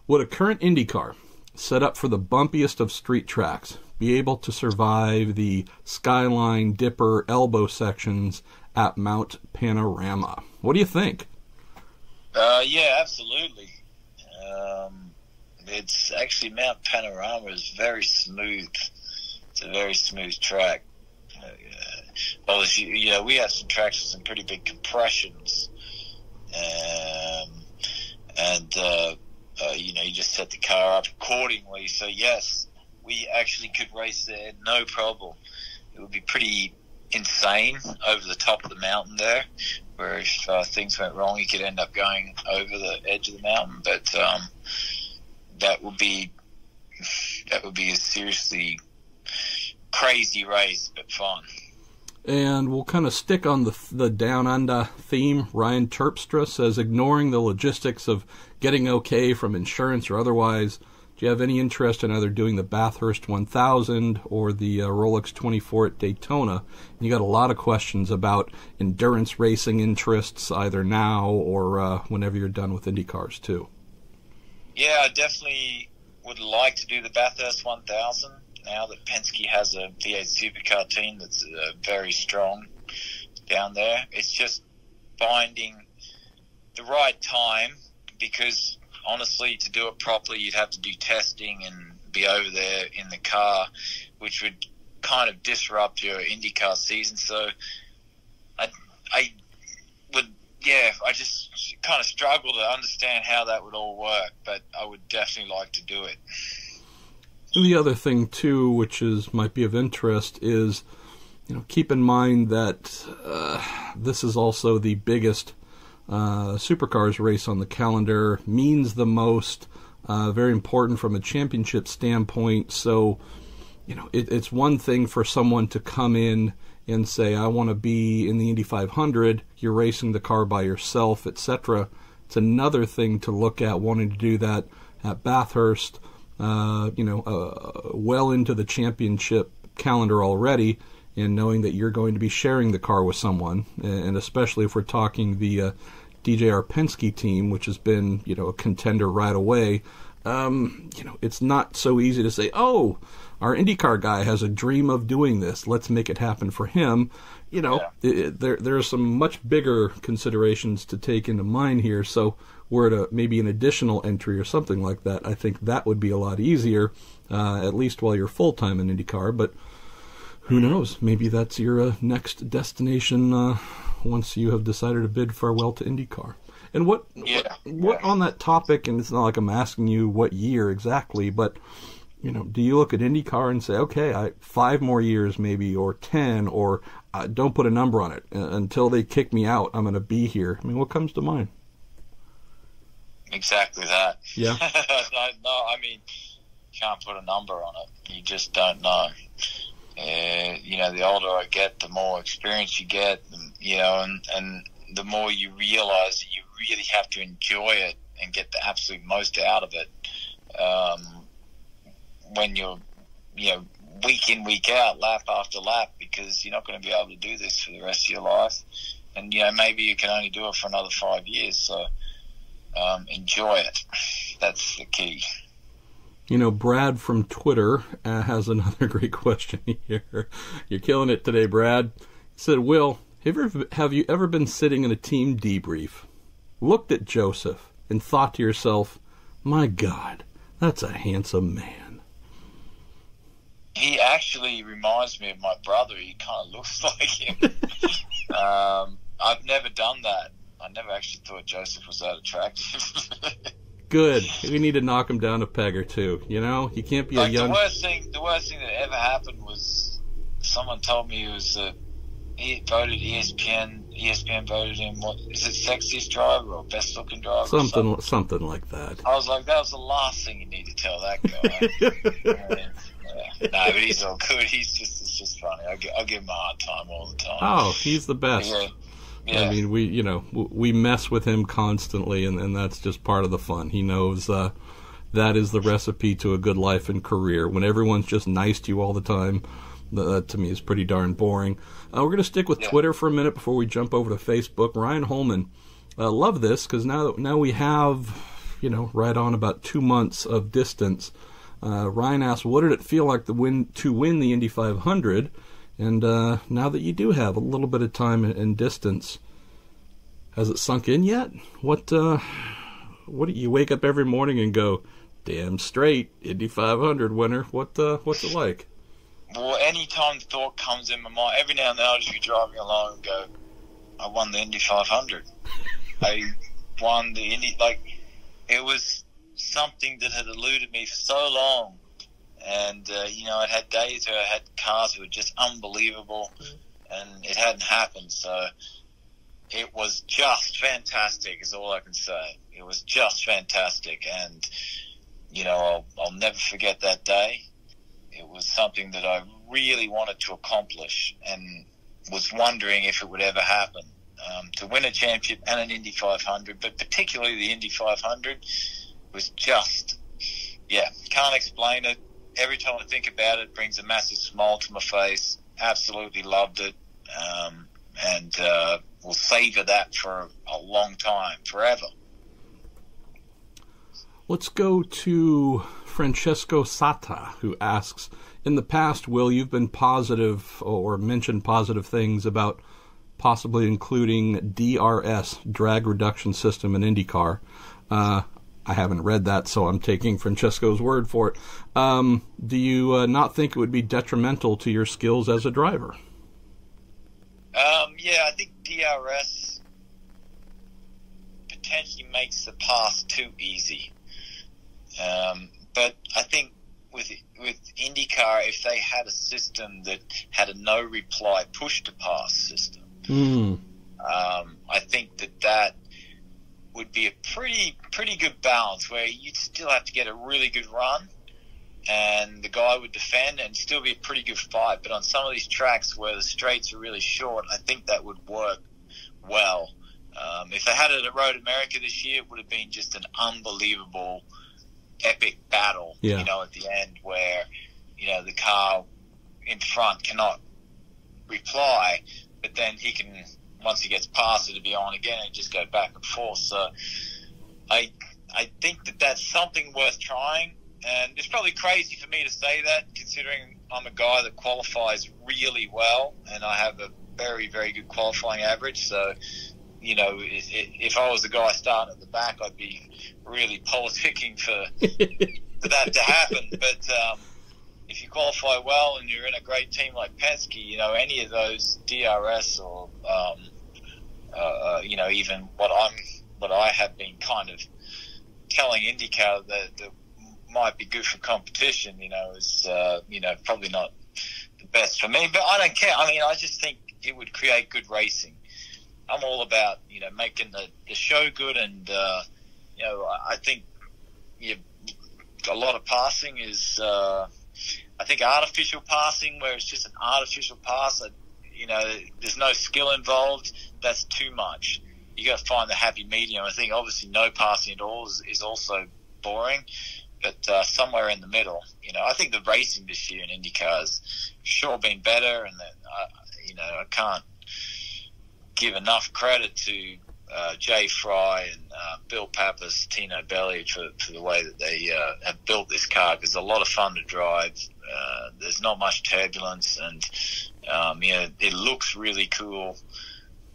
Would a current IndyCar set up for the bumpiest of street tracks be able to survive the Skyline, Dipper, Elbow sections at Mount Panorama? What do you think? Yeah, absolutely. It's actually, Mount Panorama is very smooth. It's a very smooth track. Obviously, we have some tracks with some pretty big compressions, you just set the car up accordingly. So yes, we actually could race there, no problem. It would be pretty insane over the top of the mountain there, where if things went wrong, you could end up going over the edge of the mountain. But that would be a seriously crazy race, but fun. And we'll kind of stick on the Down Under theme. Ryan Terpstra says, ignoring the logistics of getting okay from insurance or otherwise, do you have any interest in either doing the Bathurst 1000 or the Rolex 24 at Daytona? And you got a lot of questions about endurance racing interests, either now or whenever you're done with IndyCars too. Yeah, I definitely would like to do the Bathurst 1000. Now that Penske has a V8 supercar team that's very strong down there. It's just finding the right time, because honestly, to do it properly, you'd have to do testing and be over there in the car, which would kind of disrupt your IndyCar season. So I just kind of struggle to understand how that would all work, but I would definitely like to do it. And the other thing too, which might be of interest, is keep in mind that this is also the biggest supercars race on the calendar, means the most, very important from a championship standpoint. So, it's one thing for someone to come in and say, I want to be in the Indy 500, you're racing the car by yourself, etc. It's another thing to look at wanting to do that at Bathurst, well into the championship calendar already, and knowing that you're going to be sharing the car with someone, and especially if we're talking the DJR Penske team, which has been, a contender right away. It's not so easy to say, oh, our IndyCar guy has a dream of doing this, let's make it happen for him. There are some much bigger considerations to take into mind here. So were it maybe an additional entry or something like that, I think that would be a lot easier, at least while you're full-time in IndyCar. But who knows? Maybe that's your next destination once you have decided to bid farewell to IndyCar. And what on that topic, and it's not like I'm asking you what year exactly, but do you look at IndyCar and say, okay, 5 more years maybe, or 10, or don't put a number on it. Until they kick me out, I'm going to be here. I mean, what comes to mind? Exactly that. Yeah. No, I mean, you can't put a number on it. You just don't know. The older I get, the more experience you get, and the more you realize that you really have to enjoy it and get the absolute most out of it. When you're, week in, week out, lap after lap, because you're not going to be able to do this for the rest of your life. And, maybe you can only do it for another 5 years. So enjoy it. That's the key. Brad from Twitter has another great question here. You're killing it today, Brad. He said, Will, have you ever been sitting in a team debrief, looked at Joseph, and thought to yourself, my God, that's a handsome man? He actually reminds me of my brother. He kind of looks like him. I've never done that. I never actually thought Joseph was that attractive. Good. We need to knock him down a peg or two. He can't be a young. The worst thing that ever happened was someone told me he voted ESPN. ESPN voted him. What is it? Sexiest driver or best looking driver? Something like that. I was like, that was the last thing you need to tell that guy. No, but he's all good. It's just funny. I'll give him a hard time all the time. Oh, he's the best. Yeah. I mean, we mess with him constantly, and that's just part of the fun. He knows that is the recipe to a good life and career. When everyone's just nice to you all the time, that to me is pretty darn boring. We're going to stick with Twitter for a minute before we jump over to Facebook. Ryan Holman, love this because now we have, right on about 2 months of distance. Ryan asked, what did it feel like to win the Indy 500? And now that you do have a little bit of time and distance, has it sunk in yet? What do you wake up every morning and go, damn straight, Indy 500 winner? What's it like? Well, any time the thought comes in my mind, every now and then I'll just be driving along and go, I won the Indy 500. I won the Indy, it was something that had eluded me for so long. And, I'd had days where I had cars that were just unbelievable, and it hadn't happened. So it was just fantastic is all I can say. It was just fantastic. And, I'll never forget that day. It was something that I really wanted to accomplish and was wondering if it would ever happen. To win a championship and an Indy 500, but particularly the Indy 500 was just, can't explain it. Every time I think about it, it brings a massive smile to my face. Absolutely loved it. And we'll savor that for a long time, forever. Let's go to Francesco Sata, who asks, in the past, Will, you've been positive or mentioned positive things about possibly including DRS, drag reduction system, in IndyCar. I haven't read that, so I'm taking Francesco's word for it. Do you not think it would be detrimental to your skills as a driver? I think DRS potentially makes the pass too easy. But I think with IndyCar, if they had a system that had a no reply push to pass system, I think that would be a pretty good balance, where you'd still have to get a really good run and the guy would defend and still be a pretty good fight. But on some of these tracks where the straights are really short, I think that would work well. If they had it at Road America this year, it would have been just an unbelievable, epic battle, yeah. At the end, where, the car in front cannot reply, but then he can, once he gets past it, to be on again and just go back and forth. So I think that that's something worth trying. And it's probably crazy for me to say that, considering I'm a guy that qualifies really well and I have a very, very good qualifying average. So, if I was the guy starting at the back, I'd be really politicking for that to happen. But if you qualify well and you're in a great team like Penske, any of those DRS or, even what I have been kind of telling IndyCar that might be good for competition, is, probably not the best for me. But I don't care. I mean, I just think it would create good racing. I'm all about, making the show good, and, I think a lot of passing is, I think artificial passing, where it's just an artificial pass, there's no skill involved, that's too much. You got to find the happy medium. I think obviously no passing at all is also boring, but somewhere in the middle. I think the racing this year in IndyCar has sure been better, and I can't give enough credit to Jay Fry and Bill Pappas, Tino Belli for the way that they have built this car, because it's a lot of fun to drive. There's not much turbulence, and it looks really cool.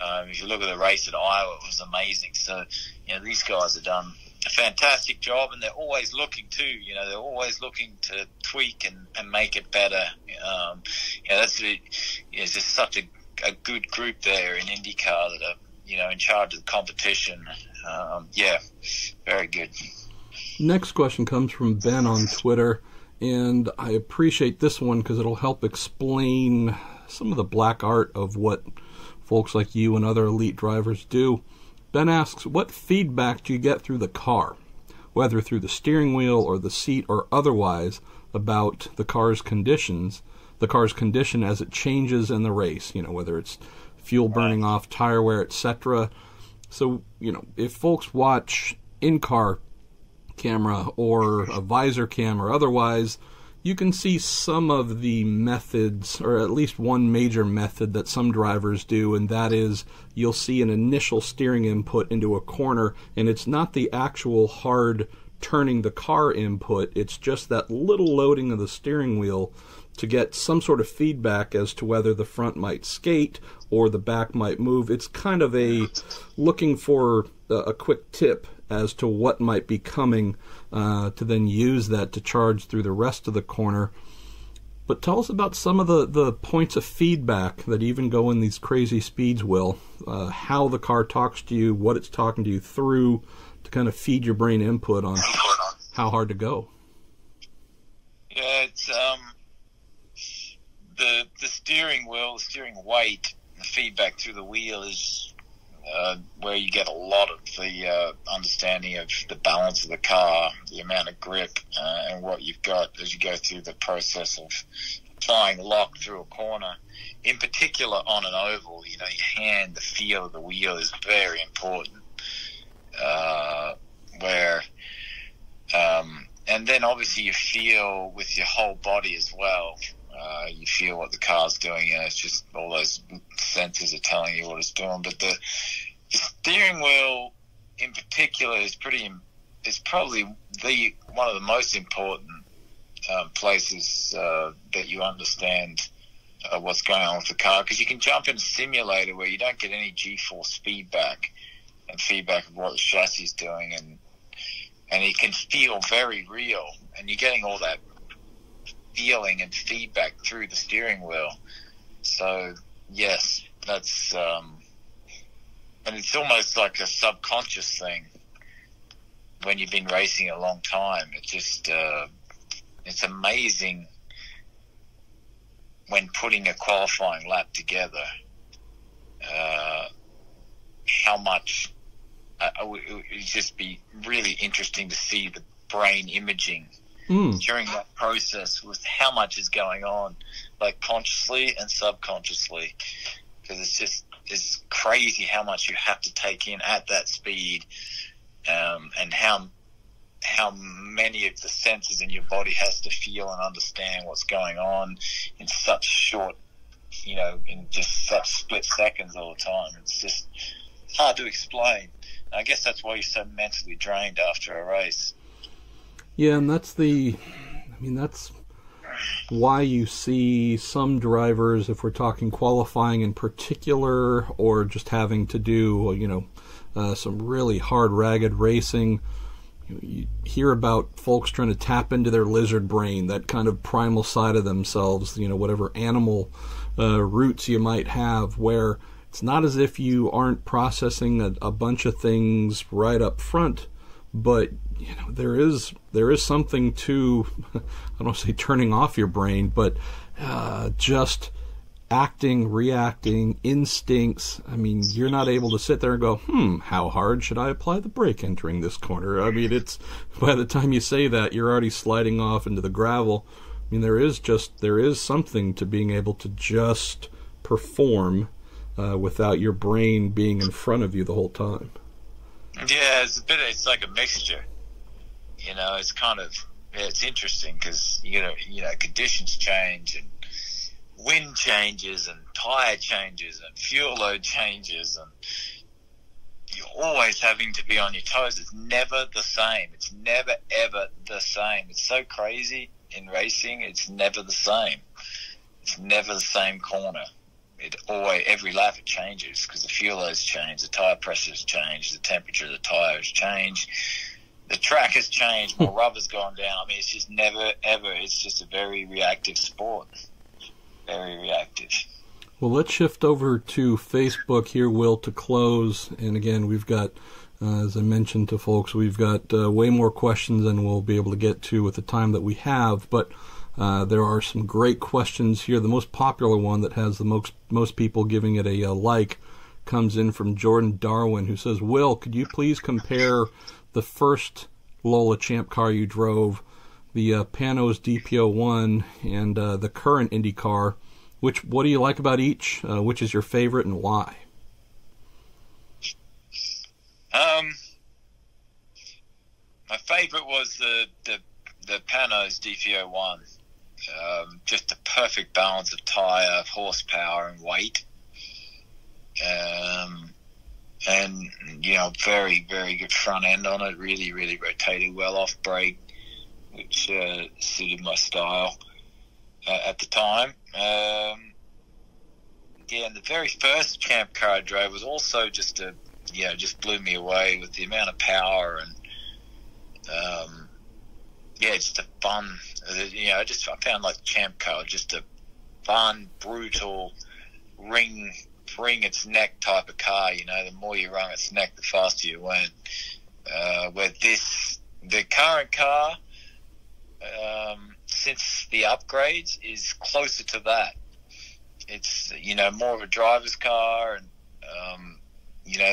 If you look at the race at Iowa, it was amazing. So, these guys have done a fantastic job, and they're always looking too. They're always looking to tweak and make it better. It's just such a good group there in IndyCar that are, in charge of the competition. Very good. Next question comes from Ben on Twitter, and I appreciate this one because it'll help explain some of the black art of what folks like you and other elite drivers do. Ben asks, what feedback do you get through the car, whether through the steering wheel or the seat or otherwise, about the car's condition as it changes in the race, whether it's fuel burning off, tire wear, etc. So, if folks watch in-car camera or a visor cam or otherwise, you can see some of the methods, or at least one major method that some drivers do, and that is you'll see an initial steering input into a corner, and it's not the actual hard turning the car input, it's just that little loading of the steering wheel to get some sort of feedback as to whether the front might skate or the back might move. It's kind of a looking for a quick tip as to what might be coming, to then use that to charge through the rest of the corner. But tell us about some of the points of feedback that even go in these crazy speeds, Will. How the car talks to you, what it's talking to you through, to kind of feed your brain input on how hard to go. Yeah, it's the steering wheel, the steering weight, the feedback through the wheel is where you get a lot of the understanding of the balance of the car, the amount of grip, and what you've got as you go through the process of applying lock through a corner. In particular, on an oval, your hand, the feel of the wheel is very important. And then obviously you feel with your whole body as well. You feel what the car's doing, and it's just all those sensors are telling you what it's doing. But the steering wheel in particular is probably one of the most important places that you understand what's going on with the car, because you can jump in a simulator where you don't get any G-force feedback and feedback of what the chassis is doing, and it can feel very real, and you're getting all that feeling and feedback through the steering wheel. So yes, that's and it's almost like a subconscious thing when you've been racing a long time. It just it's amazing when putting a qualifying lap together, how much it would just be really interesting to see the brain imaging during that process with how much is going on, like consciously and subconsciously, because it's crazy how much you have to take in at that speed, and how many of the senses in your body has to feel and understand what's going on in such short, in just such split seconds all the time. It's just hard to explain. I guess that's why you're so mentally drained after a race. Yeah, and that's why you see some drivers, if we're talking qualifying in particular, or just having to do, some really hard, ragged racing. You hear about folks trying to tap into their lizard brain, that kind of primal side of themselves, whatever animal roots you might have, where it's not as if you aren't processing a bunch of things right up front, but there is something to, I don't want to say turning off your brain, but just acting, reacting, instincts. I mean, you're not able to sit there and go, how hard should I apply the brake entering this corner? I mean, it's, by the time you say that, you're already sliding off into the gravel. I mean, there is something to being able to just perform without your brain being in front of you the whole time. Yeah, it's like a mixture. It's kind of, it's interesting because, conditions change and wind changes and tire changes and fuel load changes, and you're always having to be on your toes. It's never the same. It's never, ever the same. It's so crazy in racing. It's never the same. It's never the same corner. Every lap it changes because the fuel loads change, the tire pressures change, the temperature of the tires change, the track has changed, more rubber's gone down. I mean, it's just never, ever. It's just a very reactive sport. Very reactive. Well, let's shift over to Facebook here, Will, to close. And again, we've got, as I mentioned to folks, we've got way more questions than we'll be able to get to with the time that we have. But there are some great questions here. The most popular one that has the most people giving it a like comes in from Jordan Darwin, who says, Will, could you please compare the first Lola Champ car you drove, the Panos DP01, and the current IndyCar? What do you like about each? Which is your favorite and why? My favorite was the Panos DP01. Just a perfect balance of tire, horsepower, and weight. And very, very good front end on it. Really, really rotated well off brake, which suited my style at the time. And the very first Champ car I drove was also just blew me away with the amount of power and just a fun. I found like Champ car just a fun, brutal, wring its neck type of car. The more you wrung its neck, the faster you went. Where the current car, since the upgrades, is closer to that. It's more of a driver's car, and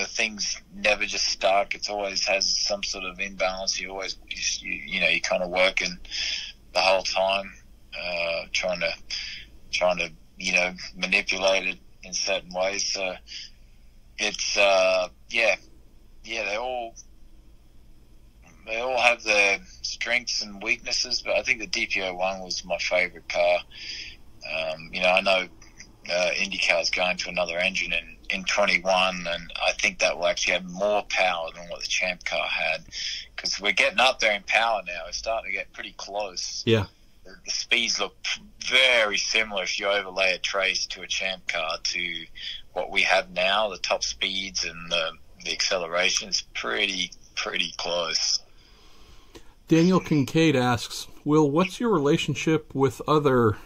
things never just stuck. It always has some sort of imbalance. You're kind of working the whole time, trying to manipulate it in certain ways. So it's they all have their strengths and weaknesses, but I think the DP01 was my favorite car. I know IndyCar is going to another engine in 21, and I think that will actually have more power than what the Champ car had, because we're getting up there in power now. It's starting to get pretty close. Yeah. The speeds look very similar if you overlay a trace to a Champ car to what we have now. The top speeds and the acceleration is pretty close. Daniel Kincaid asks, Will, what's your relationship with other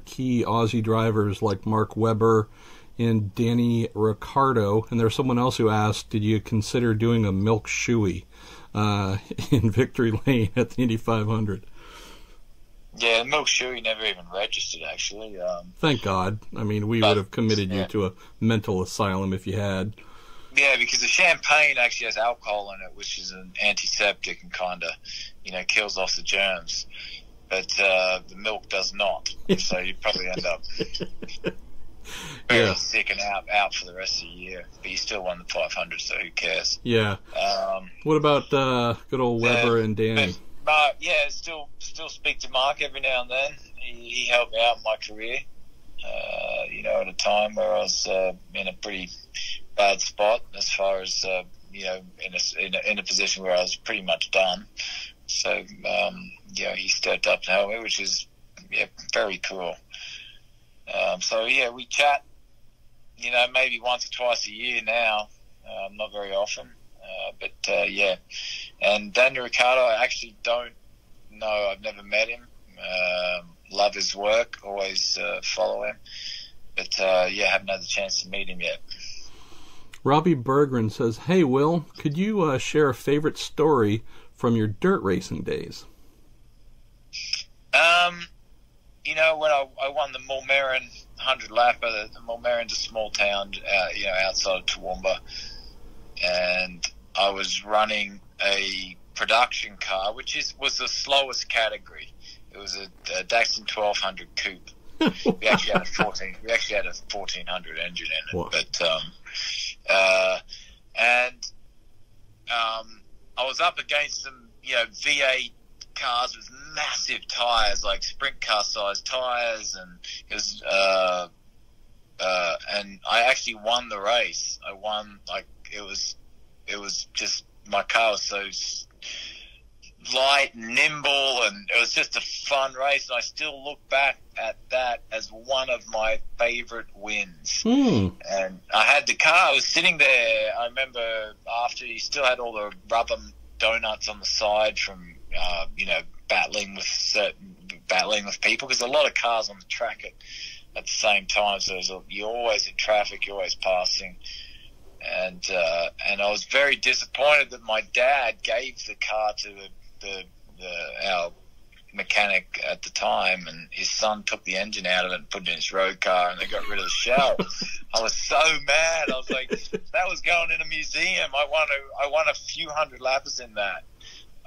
key Aussie drivers like Mark Webber and Danny Ricciardo. And there's someone else who asked, did you consider doing a milk shoey in Victory Lane at the Indy 500? Yeah, milk shoey never even registered, actually. Thank God. I mean, we would have committed you to a mental asylum if you had. Yeah, because the champagne actually has alcohol in it, which is an antiseptic and kind of, kills off the germs. But the milk does not. So you'd probably end up very sick and out for the rest of the year. But you still won the 500, so who cares? Yeah. What about good old Weber and Danny? Mark, still speak to Mark every now and then. He helped me out in my career. At a time where I was in a pretty bad spot as far as in a position where I was pretty much done. So he stepped up to help me, which is very cool. We chat, maybe once or twice a year now, not very often, and Daniel Ricciardo, I actually don't know. I've never met him. Love his work, always follow him, but haven't had the chance to meet him yet. Robbie Berggren says, "Hey Will, could you share a favorite story from your dirt racing days?" When I won the Mulmerin 100 lap, the Mulmerin's a small town, outside of Toowoomba, and I was running a production car, which was the slowest category. It was a Datsun 1200 coupe. We actually had a 1400 engine in it, what? But I was up against some V8 cars with massive tires, like sprint car size tires, and it was and I actually won the race. I won, it was just, my car was so light and nimble, and it was just a fun race, and I still look back at that as one of my favorite wins. And I had the car, I was sitting there, I remember after, you still had all the rubber donuts on the side from battling with people, because a lot of cars on the track at the same time, so you're always in traffic, you're always passing. And I was very disappointed that my dad gave the car to our mechanic at the time, and his son took the engine out of it and put it in his road car, and they got rid of the shell. I was so mad. I was like, that was going in a museum. I won a few hundred laps in that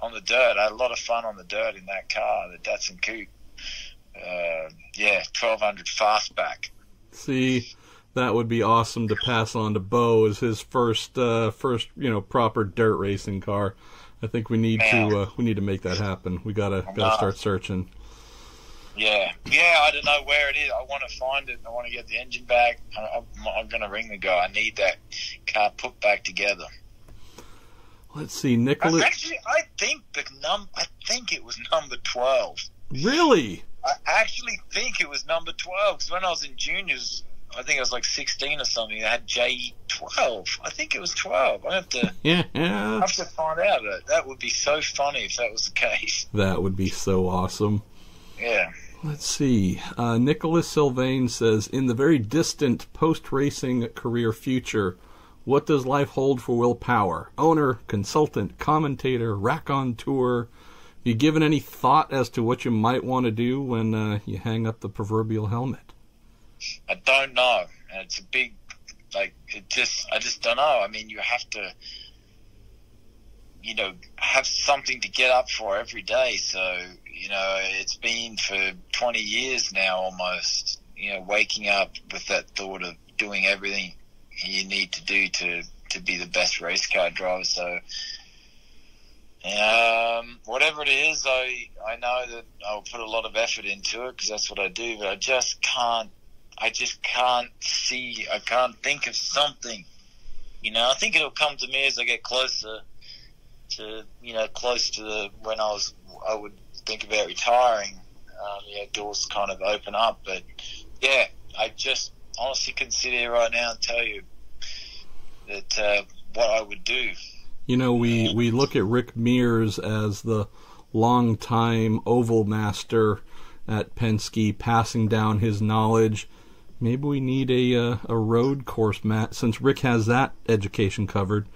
on the dirt. I had a lot of fun on the dirt in that car, the Datsun Coupe. 1200 fastback. See, that would be awesome to pass on to Bo as his first proper dirt racing car. I think we need to make that happen. We gotta start searching. Yeah, I don't know where it is. I want to find it. I want to get the engine back. I'm gonna ring the guy. I need that car put back together. Let's see, Nicholas. Actually, I think it was number 12. Really? I actually think it was number 12, because when I was in juniors, I think I was like 16 or something. I had J12. I think it was 12. I have to find out. That would be so funny if that was the case. That would be so awesome. Yeah. Let's see. Nicholas Sylvain says, in the very distant post-racing career future, what does life hold for Will Power? Owner, consultant, commentator, raconteur. Have you given any thought as to what you might want to do when you hang up the proverbial helmet? I don't know. And it's a big, I just don't know. I mean, you have to, have something to get up for every day. So, it's been for 20 years now almost, waking up with that thought of doing everything you need to do to be the best race car driver. So, whatever it is, I know that I'll put a lot of effort into it, because that's what I do, but I just can't think of something. I think it'll come to me as I get closer to when I would think about retiring. Doors kind of open up, but I just honestly couldn't sit here right now and tell you that what I would do. We look at Rick Mears as the longtime oval master at Penske, passing down his knowledge. Maybe we need a road course, since Rick has that education covered.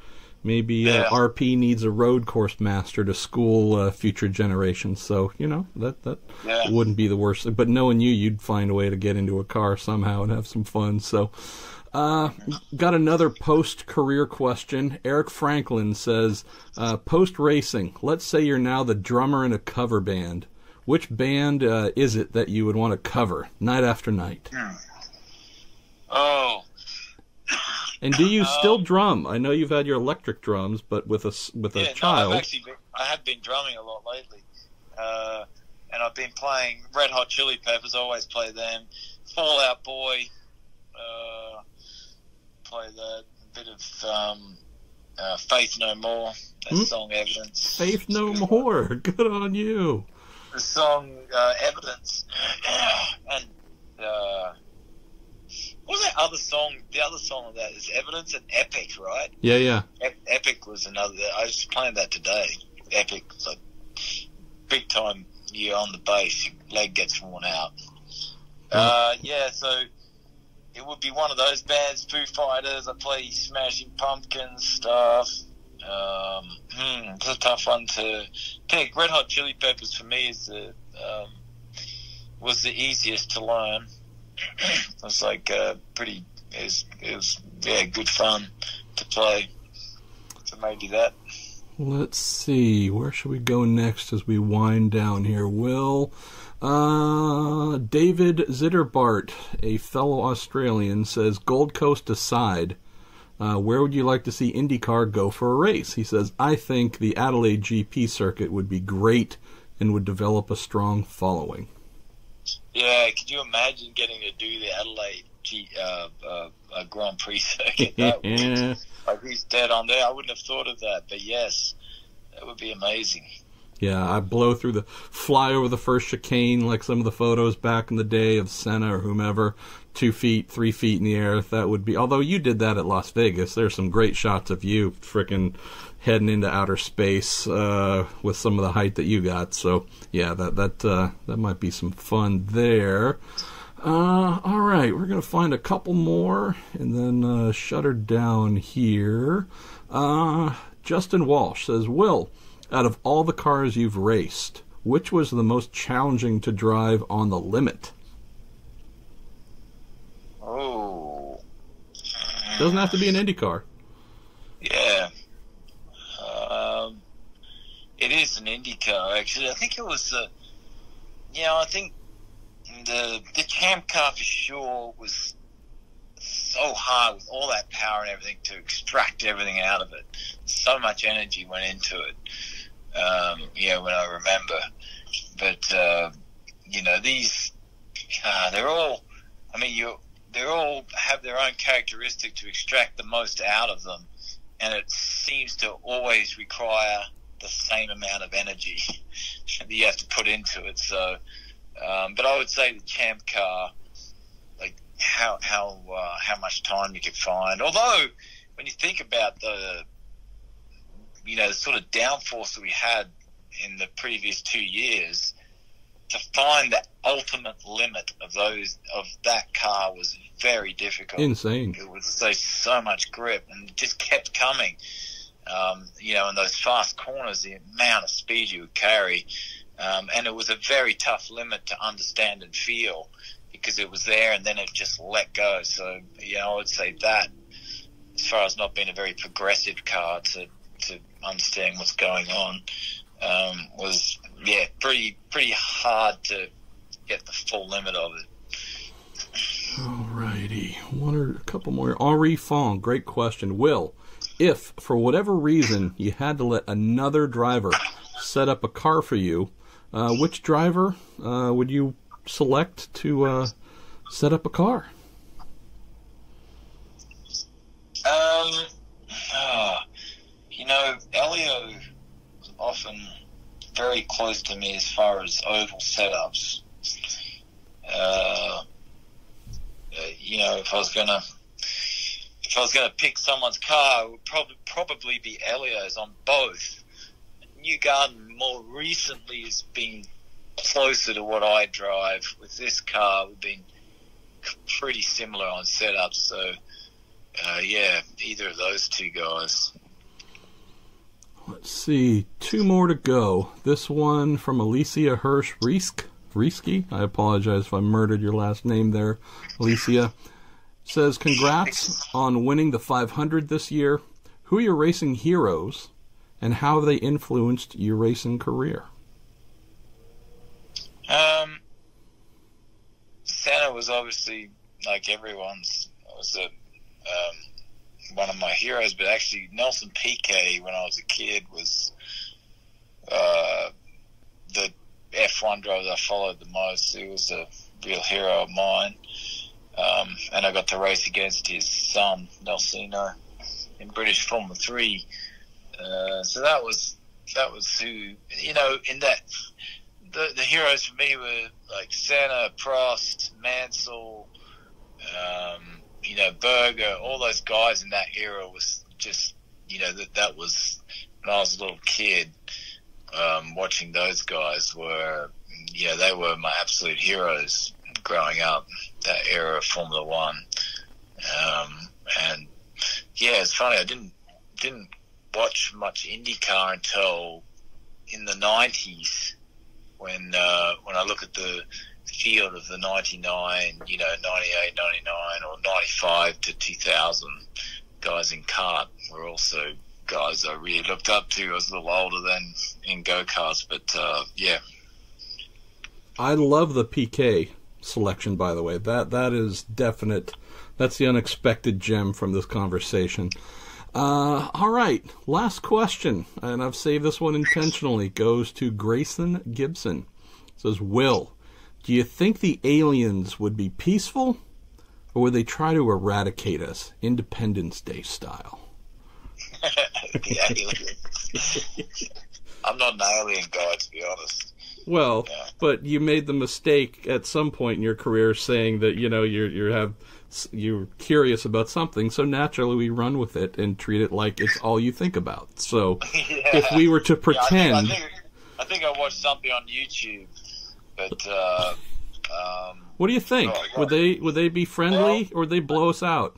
Maybe RP needs a road course master to school future generations. So, that wouldn't be the worst. But knowing you'd find a way to get into a car somehow and have some fun. So, got another post-career question. Eric Franklin says, post-racing, let's say you're now the drummer in a cover band. Which band is it that you would want to cover night after night? Oh. And do you still drum? I know you've had your electric drums, but with a child. No, I have been drumming a lot lately, and I've been playing Red Hot Chili Peppers. I always play them. Fall Out Boy, play that. A bit of Faith No More. That song Evidence. Faith No More. Good on you. The song Evidence, and. What was that other song? The other song of that is Evidence and Epic, right? Yeah. Epic was another. I was playing that today. Epic was like big time. You're on the bass, your leg gets worn out. So it would be one of those bands. Foo Fighters. I play Smashing Pumpkins stuff. It's a tough one to pick. Red Hot Chili Peppers for me was the easiest to learn. It was like it was good fun to play. So maybe that. Let's see, where should we go next as we wind down here? Will David Zitterbart, a fellow Australian, says, Gold Coast aside, where would you like to see IndyCar go for a race? He says, I think the Adelaide GP circuit would be great and would develop a strong following. Yeah, could you imagine getting to do the Adelaide Grand Prix circuit? Like he's dead on there. I wouldn't have thought of that, but yes, that would be amazing. Yeah, I fly over the first chicane like some of the photos back in the day of Senna or whomever, 2 feet, 3 feet in the air. That would be, although you did that at Las Vegas, there's some great shots of you frickin' heading into outer space with some of the height that you got. So yeah, that might be some fun there. All right, we're gonna find a couple more and then shut her down here. Justin Walsh says, Will, out of all the cars you've raced, which was the most challenging to drive on the limit? Oh, doesn't have to be an Indy car. Yeah. It is an IndyCar, actually. I think it was, I think the Champ car for sure was so hard with all that power and everything to extract everything out of it. So much energy went into it, when I remember. But, these, they're all, they all have their own characteristic to extract the most out of them. And it seems to always require the same amount of energy that you have to put into it. So, but I would say the Champ car, like how much time you could find. Although, when you think about the sort of downforce that we had in the previous 2 years, to find the ultimate limit of that car was very difficult. Insane. It was so much grip and it just kept coming. In those fast corners, the amount of speed you would carry, and it was a very tough limit to understand and feel because it was there and then it just let go. So, I would say that, as far as not being a very progressive car to understand what's going on, was pretty hard to get the full limit of it. Alrighty, one or a couple more. Henri Fong, great question. Will, if for whatever reason you had to let another driver set up a car for you, which driver would you select to set up a car? Elio is often very close to me as far as oval setups. If I was gonna pick someone's car, it would probably be Elio's on both. New Garden more recently has been closer to what I drive. With this car, we've been pretty similar on setup. So, yeah, either of those two guys. Let's see, 2 more to go. This one from Alicia Hirsch-Rieske. I apologize if I murdered your last name there, Alicia. Says, congrats on winning the 500 this year. Who are your racing heroes, and how have they influenced your racing career? Santa was obviously, like everyone's, was one of my heroes, but actually Nelson Piquet, when I was a kid, was the F1 driver I followed the most. He was a real hero of mine. And I got to race against his son, Nelsino, in British Formula 3. So that was who, you know, in that, the heroes for me were like Senna, Prost, Mansell, you know, Berger, all those guys in that era was just, you know, that was, when I was a little kid, watching those guys were, you know, they were my absolute heroes growing up, that era of Formula One. And yeah, it's funny, I didn't watch much IndyCar until in the 90s when I look at the field of the 99, you know, 98, 99 or 95 to 2000 guys in kart were also guys I really looked up to. I was a little older than in go-karts, but yeah. I love the PK selection, by the way. That is definite. That's the unexpected gem from this conversation. All right, last question, and I've saved this one intentionally, goes to Grayson Gibson. It says, Will, do you think the aliens would be peaceful, or would they try to eradicate us, Independence Day style? The aliens. I'm not an alien guy, to be honest. Well, yeah. But you made the mistake at some point in your career saying that, you know, you're curious about something, so naturally we run with it and treat it like it's all you think about. So yeah. If we were to pretend... Yeah, I think I watched something on YouTube, but... what do you think? Would they be friendly, or would they blow us out?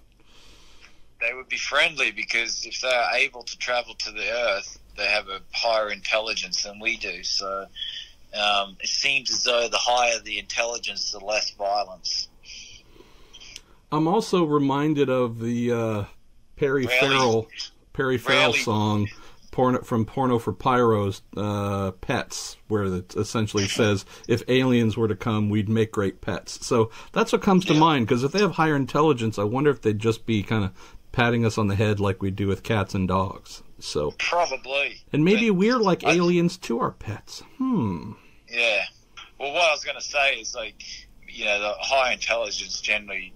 They would be friendly, because if they are able to travel to the Earth, they have a higher intelligence than we do. So it seems as though the higher the intelligence, the less violence. I'm also reminded of the Perry Farrell song from Porno for Pyro's Pets, where it essentially says, if aliens were to come, we'd make great pets. So that's what comes to mind, because if they have higher intelligence, I wonder if they'd just be kind of patting us on the head like we do with cats and dogs. So probably. And maybe we're like aliens to our pets. Yeah. Well, what I was going to say is, like, you know, the high intelligence generally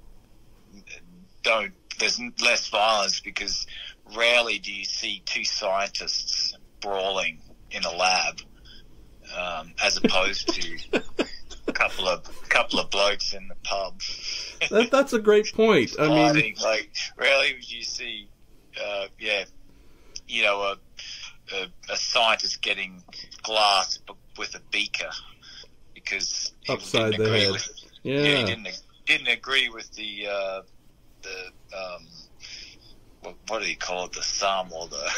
there's less violence, because rarely do you see two scientists brawling in a lab, as opposed to a couple of blokes in the pub. That's a great point. I mean, like, rarely would you see, you know, a scientist getting glass with a beaker because he upside didn't the agree head. He didn't agree with the what do you call it? The sum or the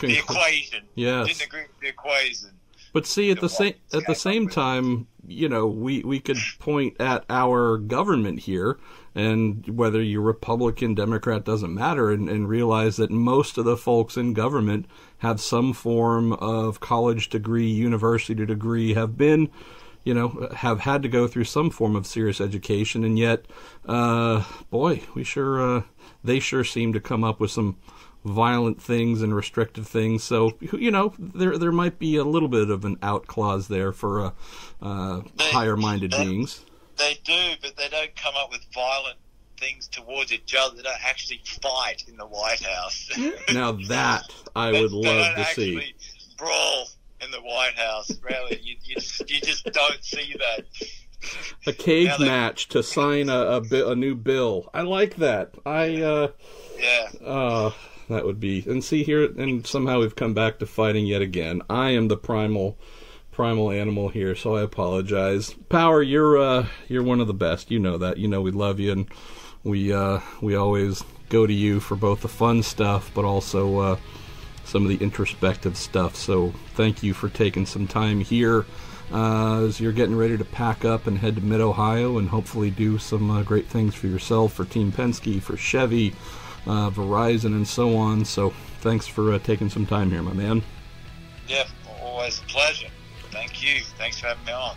equation. Yes. Didn't agree with the equation. But see, at the same time, you know, we could point at our government here, and whether you're Republican, Democrat, doesn't matter, and realize that most of the folks in government have some form of college degree, university degree, have been, you know, have had to go through some form of serious education, and yet, boy, they sure seem to come up with some violent things and restrictive things. So, you know, there might be a little bit of an out clause there for higher-minded beings. They do, but they don't come up with violent things towards each other. They don't actually fight in the White House. Now that I would love to see. They don't actually brawl in the White House. Really, you just don't see that. A cage match to sign a new bill. I like that. That would be. And see here, and somehow we've come back to fighting yet again. I am the primal primal animal here, so I apologize. Power, you're one of the best. You know that. You know we love you, and we always go to you for both the fun stuff, but also some of the introspective stuff. So thank you for taking some time here as you're getting ready to pack up and head to Mid-Ohio and hopefully do some great things for yourself, for Team Penske, for Chevy, Verizon, and so on. So thanks for taking some time here, my man. Yeah, always a pleasure. Thank you. Thanks for having me on.